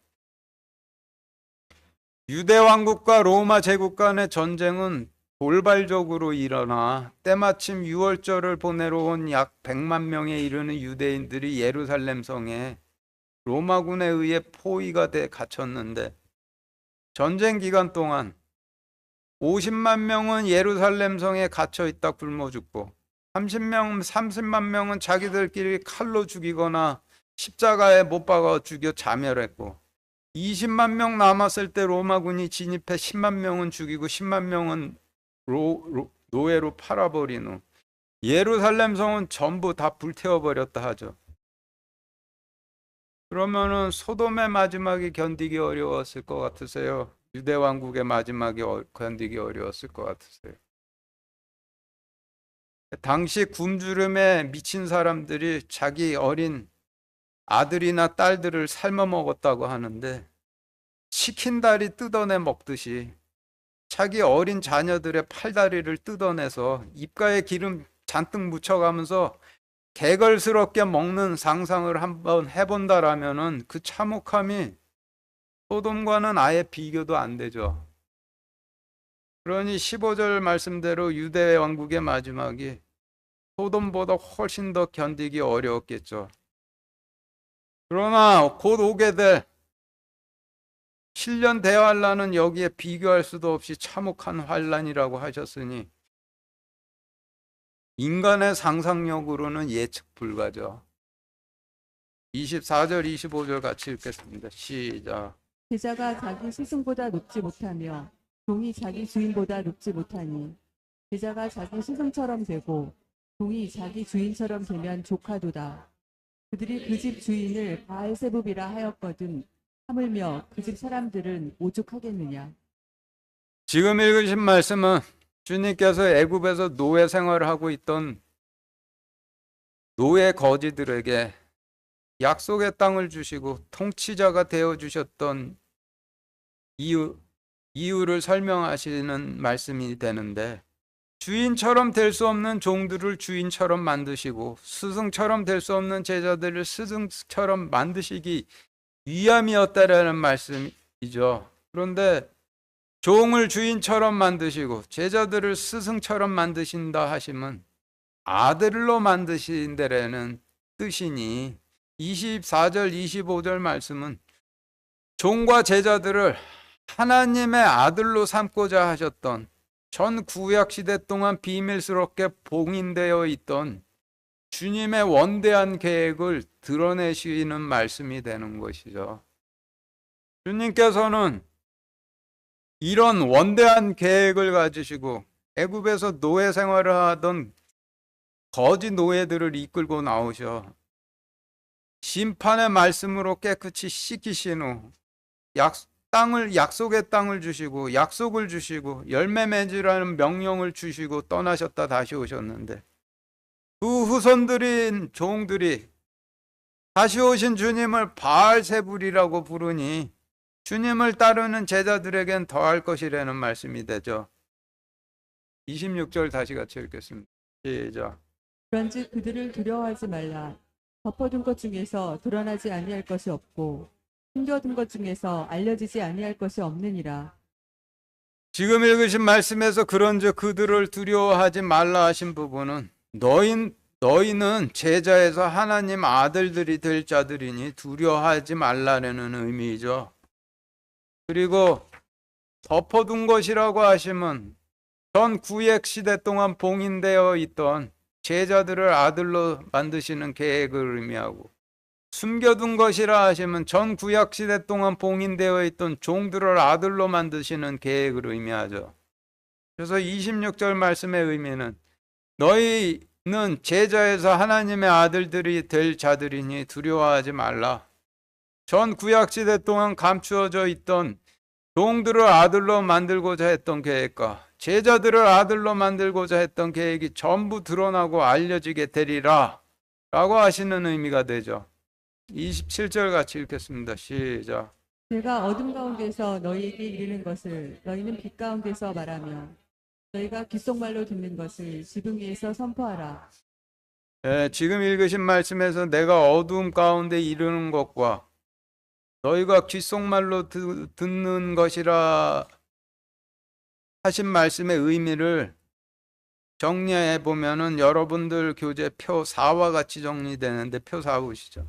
유대 왕국과 로마 제국 간의 전쟁은 돌발적으로 일어나 때마침 유월절을 보내러 온 약 100만 명에 이르는 유대인들이 예루살렘 성에 로마군에 의해 포위가 돼 갇혔는데, 전쟁 기간 동안 50만 명은 예루살렘 성에 갇혀 있다 굶어 죽고 30만 명은 자기들끼리 칼로 죽이거나 십자가에 못 박아 죽여 자멸했고, 20만 명 남았을 때 로마군이 진입해 10만 명은 죽이고 10만 명은 노예로 팔아버린 후 예루살렘 성은 전부 다 불태워버렸다 하죠. 그러면은 소돔의 마지막이 견디기 어려웠을 것 같으세요? 유대 왕국의 마지막이 견디기 어려웠을 것 같으세요? 당시 굶주림에 미친 사람들이 자기 어린 아들이나 딸들을 삶아 먹었다고 하는데, 치킨 다리 뜯어내 먹듯이 자기 어린 자녀들의 팔다리를 뜯어내서 입가에 기름 잔뜩 묻혀가면서 개걸스럽게 먹는 상상을 한번 해본다라면은 그 참혹함이 소돔과는 아예 비교도 안 되죠. 그러니 15절 말씀대로 유대 왕국의 마지막이 소돔보다 훨씬 더 견디기 어려웠겠죠. 그러나 곧 오게 될 실년 대환란은 여기에 비교할 수도 없이 참혹한 환란이라고 하셨으니 인간의 상상력으로는 예측 불가죠. 24절 25절 같이 읽겠습니다. 시작. 제자가 자기 스승보다 높지 못하며 종이 자기 주인보다 높지 못하니, 제자가 자기 스승처럼 되고 종이 자기 주인처럼 되면 족하도다. 그들이 그 집 주인을 바알세붑이라 하였거든 하물며 그 집 사람들은 오죽하겠느냐. 지금 읽으신 말씀은 주님께서 애굽에서 노예 생활을 하고 있던 노예 거지들에게 약속의 땅을 주시고 통치자가 되어 주셨던 이유를 설명하시는 말씀이 되는데, 주인처럼 될 수 없는 종들을 주인처럼 만드시고 스승처럼 될 수 없는 제자들을 스승처럼 만드시기 위함이었다라는 말씀이죠. 그런데 종을 주인처럼 만드시고 제자들을 스승처럼 만드신다 하시면 아들로 만드신다라는 뜻이니, 24절 25절 말씀은 종과 제자들을 하나님의 아들로 삼고자 하셨던, 전 구약 시대 동안 비밀스럽게 봉인되어 있던 주님의 원대한 계획을 드러내시는 말씀이 되는 것이죠. 주님께서는 이런 원대한 계획을 가지시고 애굽에서 노예 생활을 하던 거지 노예들을 이끌고 나오셔 심판의 말씀으로 깨끗이 씻기신 후 약속의 땅을 주시고 약속을 주시고 열매 맺으라는 명령을 주시고 떠나셨다 다시 오셨는데, 그 후손들인 종들이 다시 오신 주님을 바알세불이라고 부르니 주님을 따르는 제자들에겐 더할 것이라는 말씀이 되죠. 26절 다시 같이 읽겠습니다. 시작. 그런즉 그들을 두려워하지 말라. 덮어둔 것 중에서 드러나지 아니할 것이 없고 숨겨둔 것 중에서 알려지지 아니할 것이 없느니라. 지금 읽으신 말씀에서 그런즉 그들을 두려워하지 말라 하신 부분은 너희는 제자에서 하나님 아들들이 될 자들이니 두려워하지 말라는 의미죠. 그리고 덮어둔 것이라고 하시면 전 구약 시대 동안 봉인되어 있던 제자들을 아들로 만드시는 계획을 의미하고, 숨겨둔 것이라 하시면 전 구약 시대 동안 봉인되어 있던 종들을 아들로 만드시는 계획을 의미하죠. 그래서 26절 말씀의 의미는 너희는 제자에서 하나님의 아들들이 될 자들이니 두려워하지 말라. 전 구약 시대 동안 감추어져 있던 종들을 아들로 만들고자 했던 계획과 제자들을 아들로 만들고자 했던 계획이 전부 드러나고 알려지게 되리라 라고 하시는 의미가 되죠. 27절 같이 읽겠습니다. 시작. 내가 어둠 가운데서 너희에게 이르는 것을 너희는 빛 가운데서 말하며 너희가 귓속말로 듣는 것을 지붕 위에서 선포하라. 지금 읽으신 말씀에서 내가 어두움 가운데 이르는 것과 너희가 귓속말로 듣는 것이라 하신 말씀의 의미를 정리해 보면은 여러분들 교재 표 4와 같이 정리되는데 표 4 보시죠.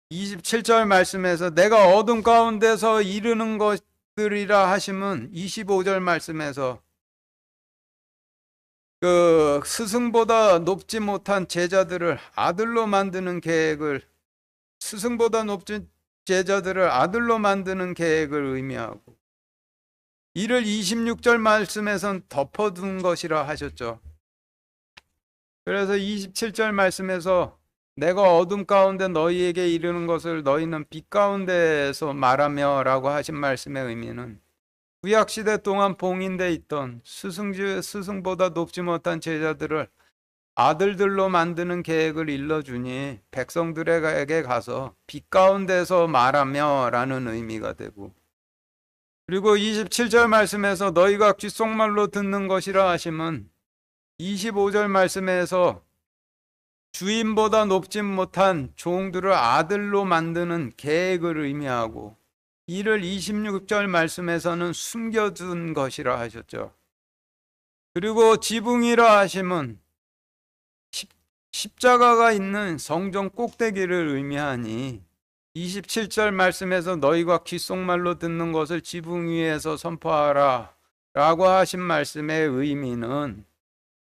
27절 말씀에서 내가 어둠 가운데서 이르는 것들이라 하시면 25절 말씀에서 그 스승보다 높지 못한 제자들을 아들로 만드는 계획을, 스승보다 높은 제자들을 아들로 만드는 계획을 의미하고, 이를 26절 말씀에선 덮어둔 것이라 하셨죠. 그래서 27절 말씀에서 내가 어둠 가운데 너희에게 이르는 것을 너희는 빛 가운데에서 말하며 라고 하신 말씀의 의미는 구약시대 동안 봉인돼 있던 스승보다 높지 못한 제자들을 아들들로 만드는 계획을 일러주니 백성들에게 가서 빛 가운데서 말하며 라는 의미가 되고, 그리고 27절 말씀에서 너희가 귓속말로 듣는 것이라 하시면 25절 말씀에서 주인보다 높지 못한 종들을 아들로 만드는 계획을 의미하고, 이를 26절 말씀에서는 숨겨둔 것이라 하셨죠. 그리고 지붕이라 하시면 십자가가 있는 성전 꼭대기를 의미하니 27절 말씀에서 너희가 귓속말로 듣는 것을 지붕 위에서 선포하라 라고 하신 말씀의 의미는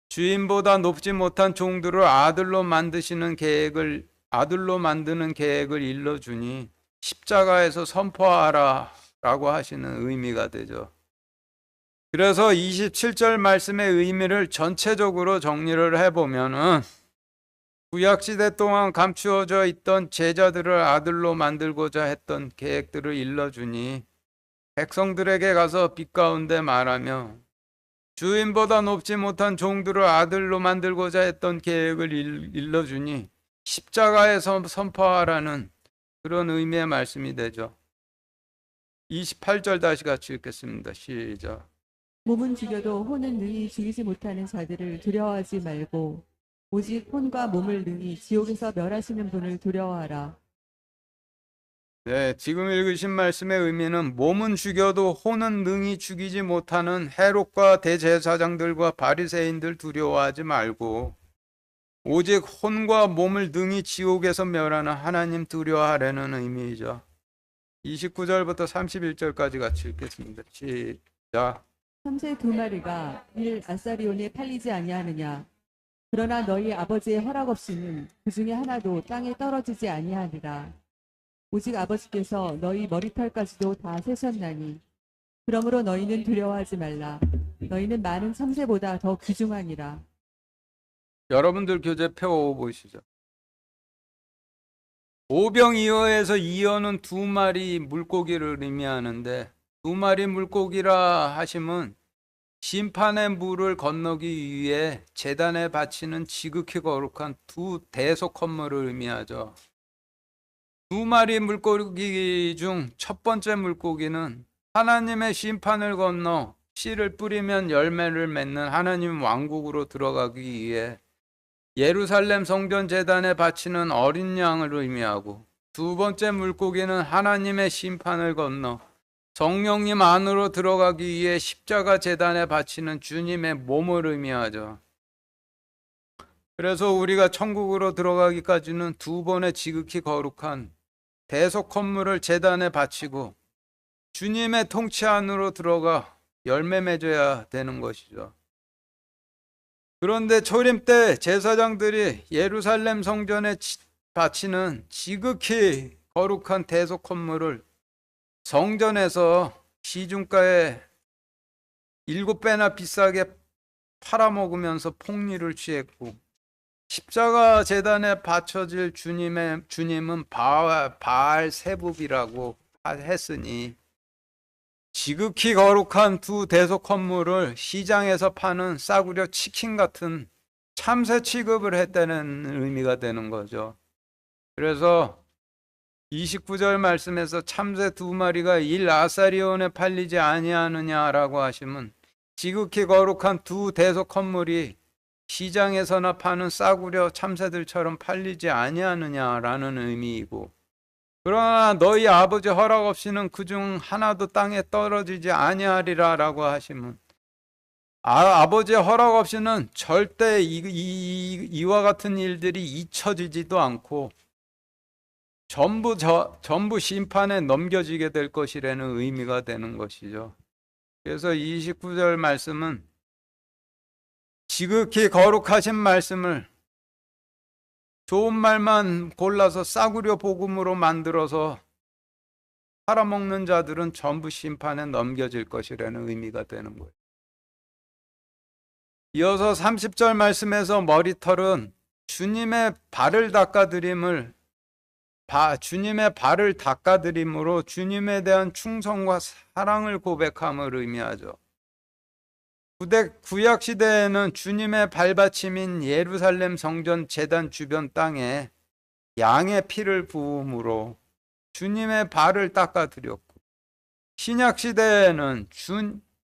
주인보다 높지 못한 종들을 아들로 만드는 계획을 일러주니 십자가에서 선포하라 라고 하시는 의미가 되죠. 그래서 27절 말씀의 의미를 전체적으로 정리를 해보면은 구약시대 동안 감추어져 있던 제자들을 아들로 만들고자 했던 계획들을 일러주니 백성들에게 가서 빛 가운데 말하며, 주인보다 높지 못한 종들을 아들로 만들고자 했던 계획을 일러주니 십자가에서 선포하라는 그런 의미의 말씀이 되죠. 28절 다시 같이 읽겠습니다. 시작. 몸은 죽여도 혼은 능히 죽이지 못하는 자들을 두려워하지 말고 오직 혼과 몸을 능히 지옥에서 멸하시는 분을 두려워하라. 네, 지금 읽으신 말씀의 의미는 몸은 죽여도 혼은 능히 죽이지 못하는 헤롯과 대제사장들과 바리새인들 두려워하지 말고 오직 혼과 몸을 능히 지옥에서 멸하는 하나님 두려워하라는 의미이죠. 29절부터 31절까지 같이 읽겠습니다. 시작. 참새 두 마리가 일 아사리온에 팔리지 아니하느냐. 그러나 너희 아버지의 허락 없이는 그 중에 하나도 땅에 떨어지지 아니하리라. 오직 아버지께서 너희 머리털까지도 다 세셨나니 그러므로 너희는 두려워하지 말라. 너희는 많은 참새보다 더 귀중하니라. 여러분들 교재 표 보시죠. 오병이어에서 이어는 두 마리 물고기를 의미하는데, 두 마리 물고기라 하시면 심판의 물을 건너기 위해 제단에 바치는 지극히 거룩한 두 대속 헌물을 의미하죠. 두 마리 물고기 중 첫 번째 물고기는 하나님의 심판을 건너 씨를 뿌리면 열매를 맺는 하나님 왕국으로 들어가기 위해 예루살렘 성전 제단에 바치는 어린 양을 의미하고, 두 번째 물고기는 하나님의 심판을 건너 성령님 안으로 들어가기 위해 십자가 제단에 바치는 주님의 몸을 의미하죠. 그래서 우리가 천국으로 들어가기까지는 두 번의 지극히 거룩한 대속 헌물을 제단에 바치고 주님의 통치 안으로 들어가 열매 맺어야 되는 것이죠. 그런데 초림 때 제사장들이 예루살렘 성전에 바치는 지극히 거룩한 대속 헌물을 성전에서 시중가에 7배나 비싸게 팔아먹으면서 폭리를 취했고, 십자가 제단에 바쳐질 주님은 바알 세붑이라고 했으니 지극히 거룩한 두 대속 헌물을 시장에서 파는 싸구려 치킨 같은 참새 취급을 했다는 의미가 되는 거죠. 그래서 29절 말씀에서 참새 2마리가 1아사리온에 팔리지 아니하느냐라고 하시면 지극히 거룩한 두 대속 헌물이 시장에서나 파는 싸구려 참새들처럼 팔리지 아니하느냐라는 의미이고, 그러나 너희 아버지 허락 없이는 그중 하나도 땅에 떨어지지 아니하리라라고 하시면 아버지의 허락 없이는 절대 이와 같은 일들이 잊혀지지도 않고 전부 심판에 넘겨지게 될 것이라는 의미가 되는 것이죠. 그래서 29절 말씀은 지극히 거룩하신 말씀을 좋은 말만 골라서 싸구려 복음으로 만들어서 팔아먹는 자들은 전부 심판에 넘겨질 것이라는 의미가 되는 거예요. 이어서 30절 말씀에서 머리털은 주님의 발을 닦아드림으로 주님에 대한 충성과 사랑을 고백함을 의미하죠. 구약 시대에는 주님의 발받침인 예루살렘 성전 제단 주변 땅에 양의 피를 부음으로 주님의 발을 닦아드렸고, 신약 시대에는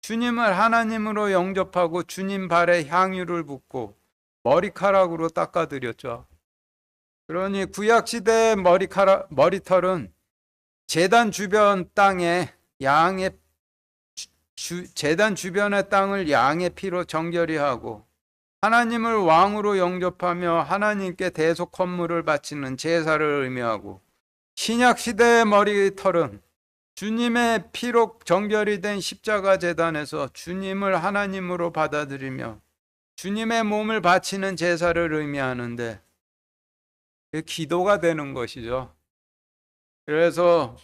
주님을 하나님으로 영접하고 주님 발에 향유를 붓고 머리카락으로 닦아드렸죠. 그러니 구약 시대의 머리털은 제단 주변 땅에 제단 주변의 땅을 양의 피로 정결히 하고 하나님을 왕으로 영접하며 하나님께 대속 헌물을 바치는 제사를 의미하고, 신약 시대의 머리털은 주님의 피로 정결이 된 십자가 제단에서 주님을 하나님으로 받아들이며 주님의 몸을 바치는 제사를 의미하는데 기도가 되는 것이죠. 그래서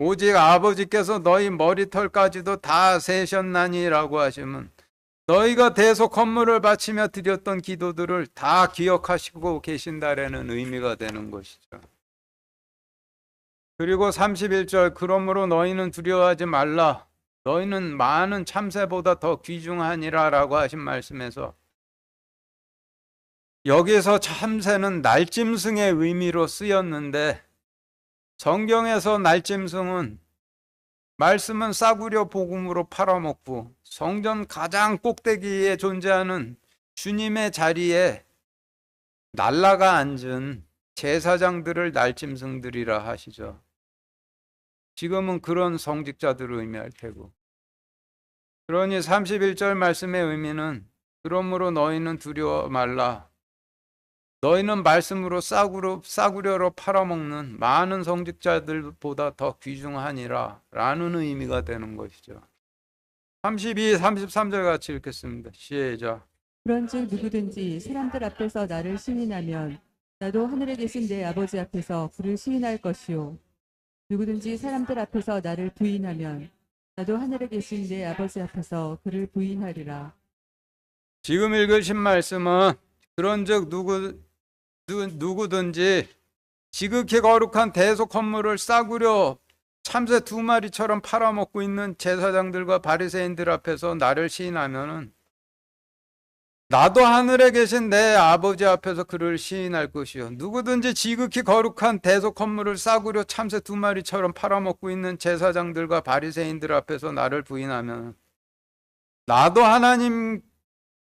오직 아버지께서 너희 머리털까지도 다 세셨나니라고 하시면 너희가 대속 헌물을 바치며 드렸던 기도들을 다 기억하시고 계신다라는 의미가 되는 것이죠. 그리고 31절, 그러므로 너희는 두려워하지 말라. 너희는 많은 참새보다 더 귀중하니라 라고 하신 말씀에서 여기서 참새는 날짐승의 의미로 쓰였는데, 성경에서 날짐승은 말씀은 싸구려 복음으로 팔아먹고 성전 가장 꼭대기에 존재하는 주님의 자리에 날라가 앉은 제사장들을 날짐승들이라 하시죠. 지금은 그런 성직자들을 의미할 테고, 그러니 31절 말씀의 의미는 그러므로 너희는 두려워 말라. 너희는 말씀으로 싸구려로 팔아먹는 많은 성직자들보다 더 귀중하니라 라는 의미가 되는 것이죠. 32, 33절 같이 읽겠습니다. 시작. 그런즉 누구든지 사람들 앞에서 나를 시인하면 나도 하늘에 계신 내 아버지 앞에서 그를 시인할 것이요, 누구든지 사람들 앞에서 나를 부인하면 나도 하늘에 계신 내 아버지 앞에서 그를 부인하리라. 지금 읽으신 말씀은 그런즉 누구든지 지극히 거룩한 대속 헌물을 싸구려 참새 2마리처럼 팔아먹고 있는 제사장들과 바리새인들 앞에서 나를 시인하면은 나도 하늘에 계신 내 아버지 앞에서 그를 시인할 것이요, 누구든지 지극히 거룩한 대속 헌물을 싸구려 참새 2마리처럼 팔아먹고 있는 제사장들과 바리새인들 앞에서 나를 부인하면 나도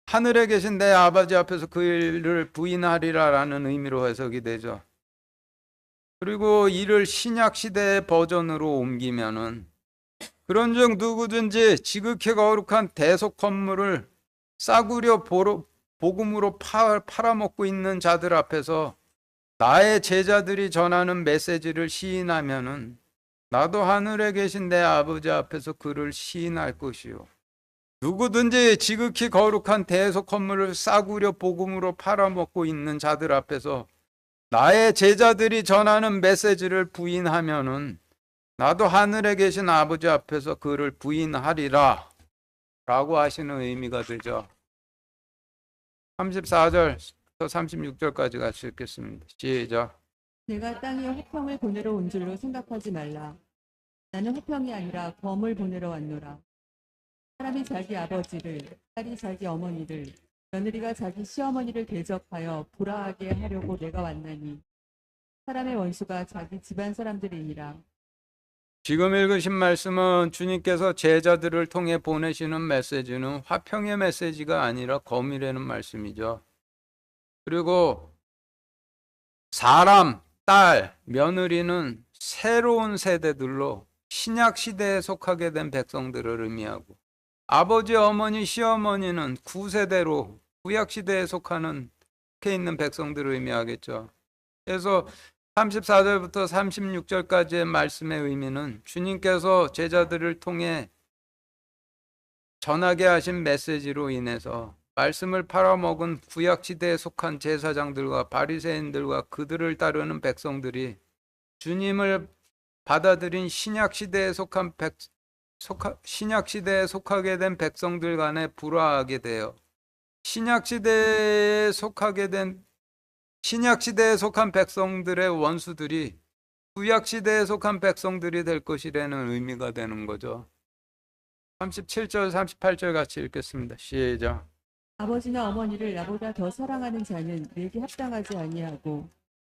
하늘에 계신 내 아버지 앞에서 그를 부인하리라라는 의미로 해석이 되죠. 그리고 이를 신약 시대의 버전으로 옮기면은 그런즉 누구든지 지극히 거룩한 대속 헌물을 싸구려 복음으로 팔아먹고 있는 자들 앞에서 나의 제자들이 전하는 메시지를 시인하면은 나도 하늘에 계신 내 아버지 앞에서 그를 시인할 것이요. 누구든지 지극히 거룩한 대속 건물을 싸구려 복음으로 팔아먹고 있는 자들 앞에서 나의 제자들이 전하는 메시지를 부인하면은 나도 하늘에 계신 아버지 앞에서 그를 부인하리라 라고 하시는 의미가 되죠. 34절부터 36절까지 같이 읽겠습니다. 시작. 내가 땅에 화평을 보내러 온 줄로 생각하지 말라. 나는 화평이 아니라 검을 보내러 왔노라. 사람이 자기 아버지를, 딸이 자기 어머니를, 며느리가 자기 시어머니를 대적하여 불화하게 하려고 내가 왔나니 사람의 원수가 자기 집안 사람들이니라. 지금 읽으신 말씀은 주님께서 제자들을 통해 보내시는 메시지는 화평의 메시지가 아니라 검이라는 말씀이죠. 그리고 사람, 딸, 며느리는 새로운 세대들로 신약 시대에 속하게 된 백성들을 의미하고, 아버지, 어머니, 시어머니는 구세대로 구약 시대에 속하는 속해 있는 백성들을 의미하겠죠. 그래서 34절부터 36절까지의 말씀의 의미는 주님께서 제자들을 통해 전하게 하신 메시지로 인해서 말씀을 팔아먹은 구약 시대에 속한 제사장들과 바리새인들과 그들을 따르는 백성들이 주님을 받아들인 신약 시대에 속하게 된 백성들 간에 불화하게 되어 신약 시대에 속한 백성들의 원수들이 구약 시대에 속한 백성들이 될 것이라는 의미가 되는 거죠. 37절, 38절 같이 읽겠습니다. 시작. 아버지나 어머니를 나보다 더 사랑하는 자는 내게 합당하지 아니하고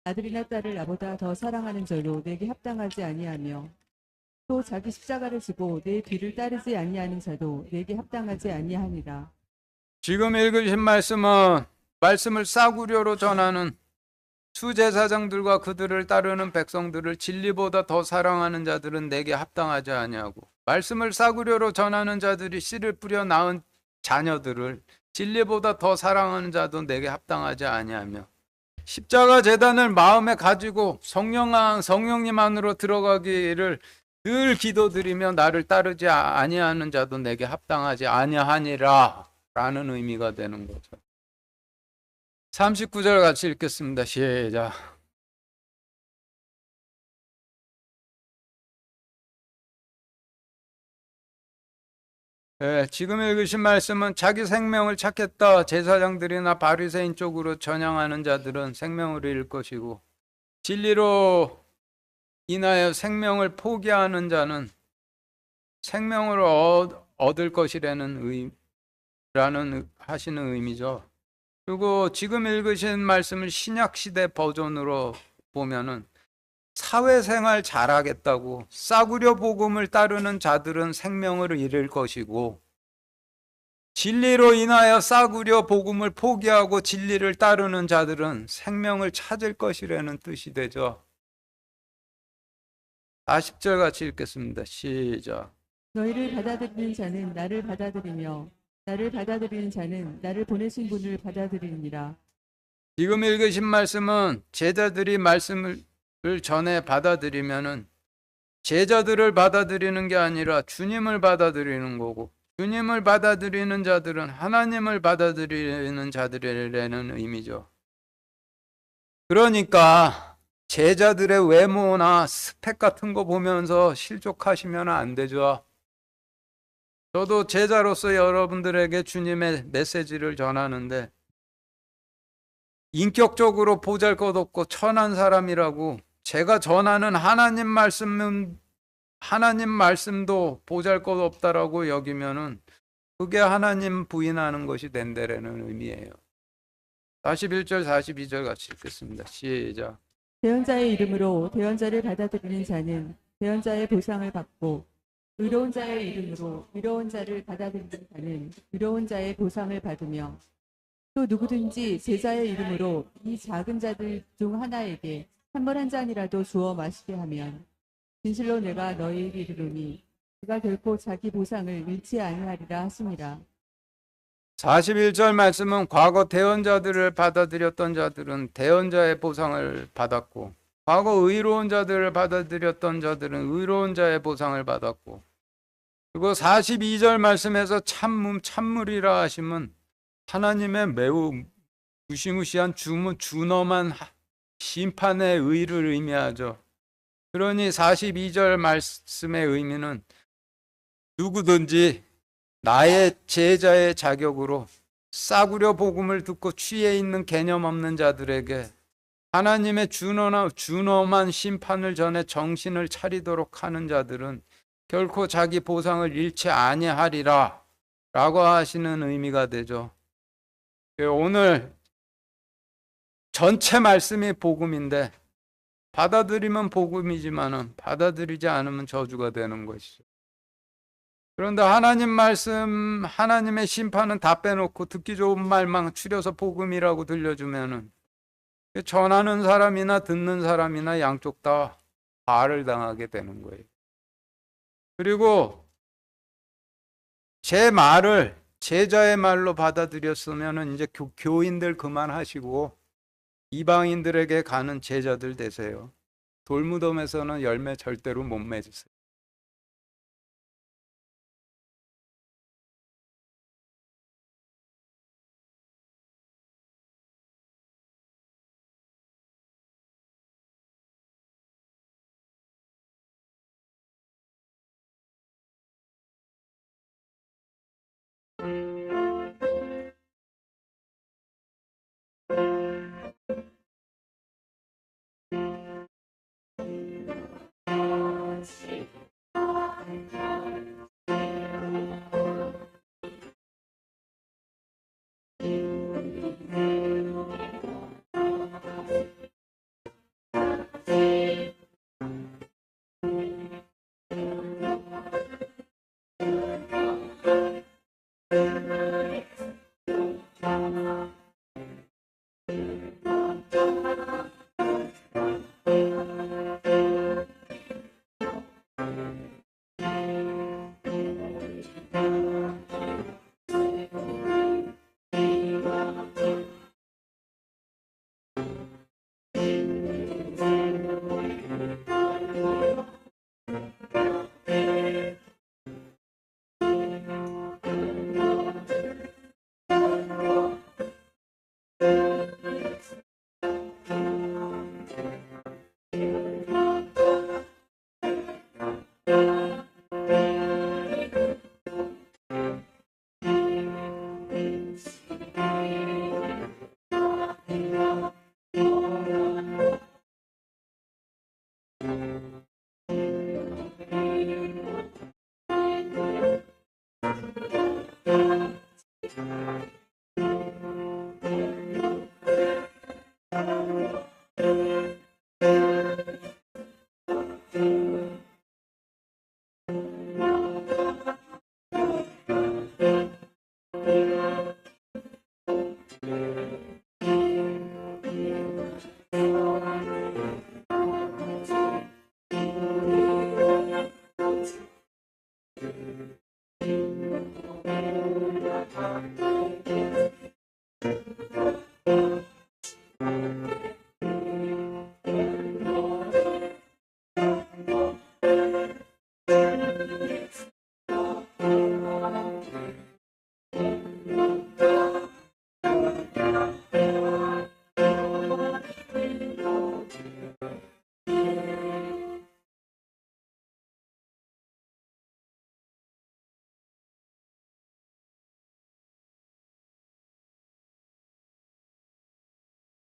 아들이나 딸을 나보다 더 사랑하는 자도 내게 합당하지 아니하며 또 자기 십자가를 지고 내 뒤를 따르지 아니하는 자도 내게 합당하지 아니하니라. 지금 읽으신 말씀을 싸구려로 전하는 수제사장들과 그들을 따르는 백성들을 진리보다 더 사랑하는 자들은 내게 합당하지 아니하고, 말씀을 싸구려로 전하는 자들이 씨를 뿌려 낳은 자녀들을 진리보다 더 사랑하는 자도 내게 합당하지 아니하며, 십자가 제단을 마음에 가지고 성령님 안으로 들어가기를 늘 기도드리며 나를 따르지 아니하는 자도 내게 합당하지 아니하니라 라는 의미가 되는 거죠. 39절 같이 읽겠습니다. 시작. 지금 읽으신 말씀은 자기 생명을 찾겠다 제사장들이나 바리새인 쪽으로 전향하는 자들은 생명을 잃을 것이고, 진리로 인하여 생명을 포기하는 자는 생명을 얻을 것이라는 하시는 의미죠. 그리고 지금 읽으신 말씀을 신약시대 버전으로 보면은 사회생활 잘하겠다고 싸구려 복음을 따르는 자들은 생명을 잃을 것이고, 진리로 인하여 싸구려 복음을 포기하고 진리를 따르는 자들은 생명을 찾을 것이라는 뜻이 되죠. 40절 같이 읽겠습니다. 시작. 너희를 받아들이는 자는 나를 받아들이며 나를 받아들이는 자는 나를 보내신 분을 받아들이니라. 지금 읽으신 말씀은 제자들이 말씀을 전해 받아들이면은 제자들을 받아들이는 게 아니라 주님을 받아들이는 거고, 주님을 받아들이는 자들은 하나님을 받아들이는 자들이라는 의미죠. 그러니까 제자들의 외모나 스펙 같은 거 보면서 실족하시면 안 되죠. 저도 제자로서 여러분들에게 주님의 메시지를 전하는데 인격적으로 보잘것없고 천한 사람이라고 제가 전하는 하나님 말씀도 보잘것없다라고 여기면은 그게 하나님 부인하는 것이 된다라는 의미예요. 41절 42절 같이 읽겠습니다. 시작. 대언자의 이름으로 대언자를 받아들이는 자는 대언자의 보상을 받고 의로운 자의 이름으로 의로운 자를 받아들이는 자는 의로운 자의 보상을 받으며 또 누구든지 제자의 이름으로 이 작은 자들 중 하나에게 찬물 한 잔이라도 주어 마시게 하면 진실로 내가 너희에게 이르노니 그가 결코 자기 보상을 잃지 아니하리라 하시니라. 41절 말씀은 과거 대언자들을 받아들였던 자들은 대언자의 보상을 받았고, 과거 의로운 자들을 받아들였던 자들은 의로운 자의 보상을 받았고, 그리고 42절 말씀에서 참물이라 하시면 하나님의 매우 무시무시한 준엄한 심판의 의를 의미하죠. 그러니 42절 말씀의 의미는 누구든지 나의 제자의 자격으로 싸구려 복음을 듣고 취해 있는 개념 없는 자들에게 하나님의 준엄한 심판을 전해 정신을 차리도록 하는 자들은 결코 자기 보상을 잃지 아니하리라 라고 하시는 의미가 되죠. 오늘 전체 말씀이 복음인데 받아들이면 복음이지만은 받아들이지 않으면 저주가 되는 것이죠. 그런데 하나님 말씀, 하나님의 심판은 다 빼놓고 듣기 좋은 말만 추려서 복음이라고 들려주면은 전하는 사람이나 듣는 사람이나 양쪽 다 발을 당하게 되는 거예요. 그리고 제 말을 제자의 말로 받아들였으면은 이제 교인들 그만하시고 이방인들에게 가는 제자들 되세요. 돌무덤에서는 열매 절대로 못 맺으세요.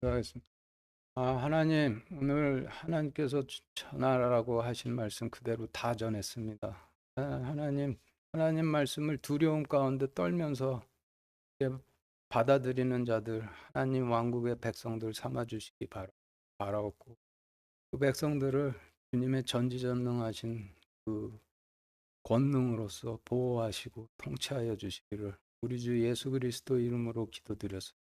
하겠습니다. 하나님, 오늘 하나님께서 전하라고 하신 말씀 그대로 다 전했습니다. 하나님 말씀을 두려움 가운데 떨면서 받아들이는 자들, 하나님 왕국의 백성들 삼아 주시기 바라옵고, 그 백성들을 주님의 전지전능하신 그 권능으로서 보호하시고 통치하여 주시기를 우리 주 예수 그리스도 이름으로 기도드렸습니다.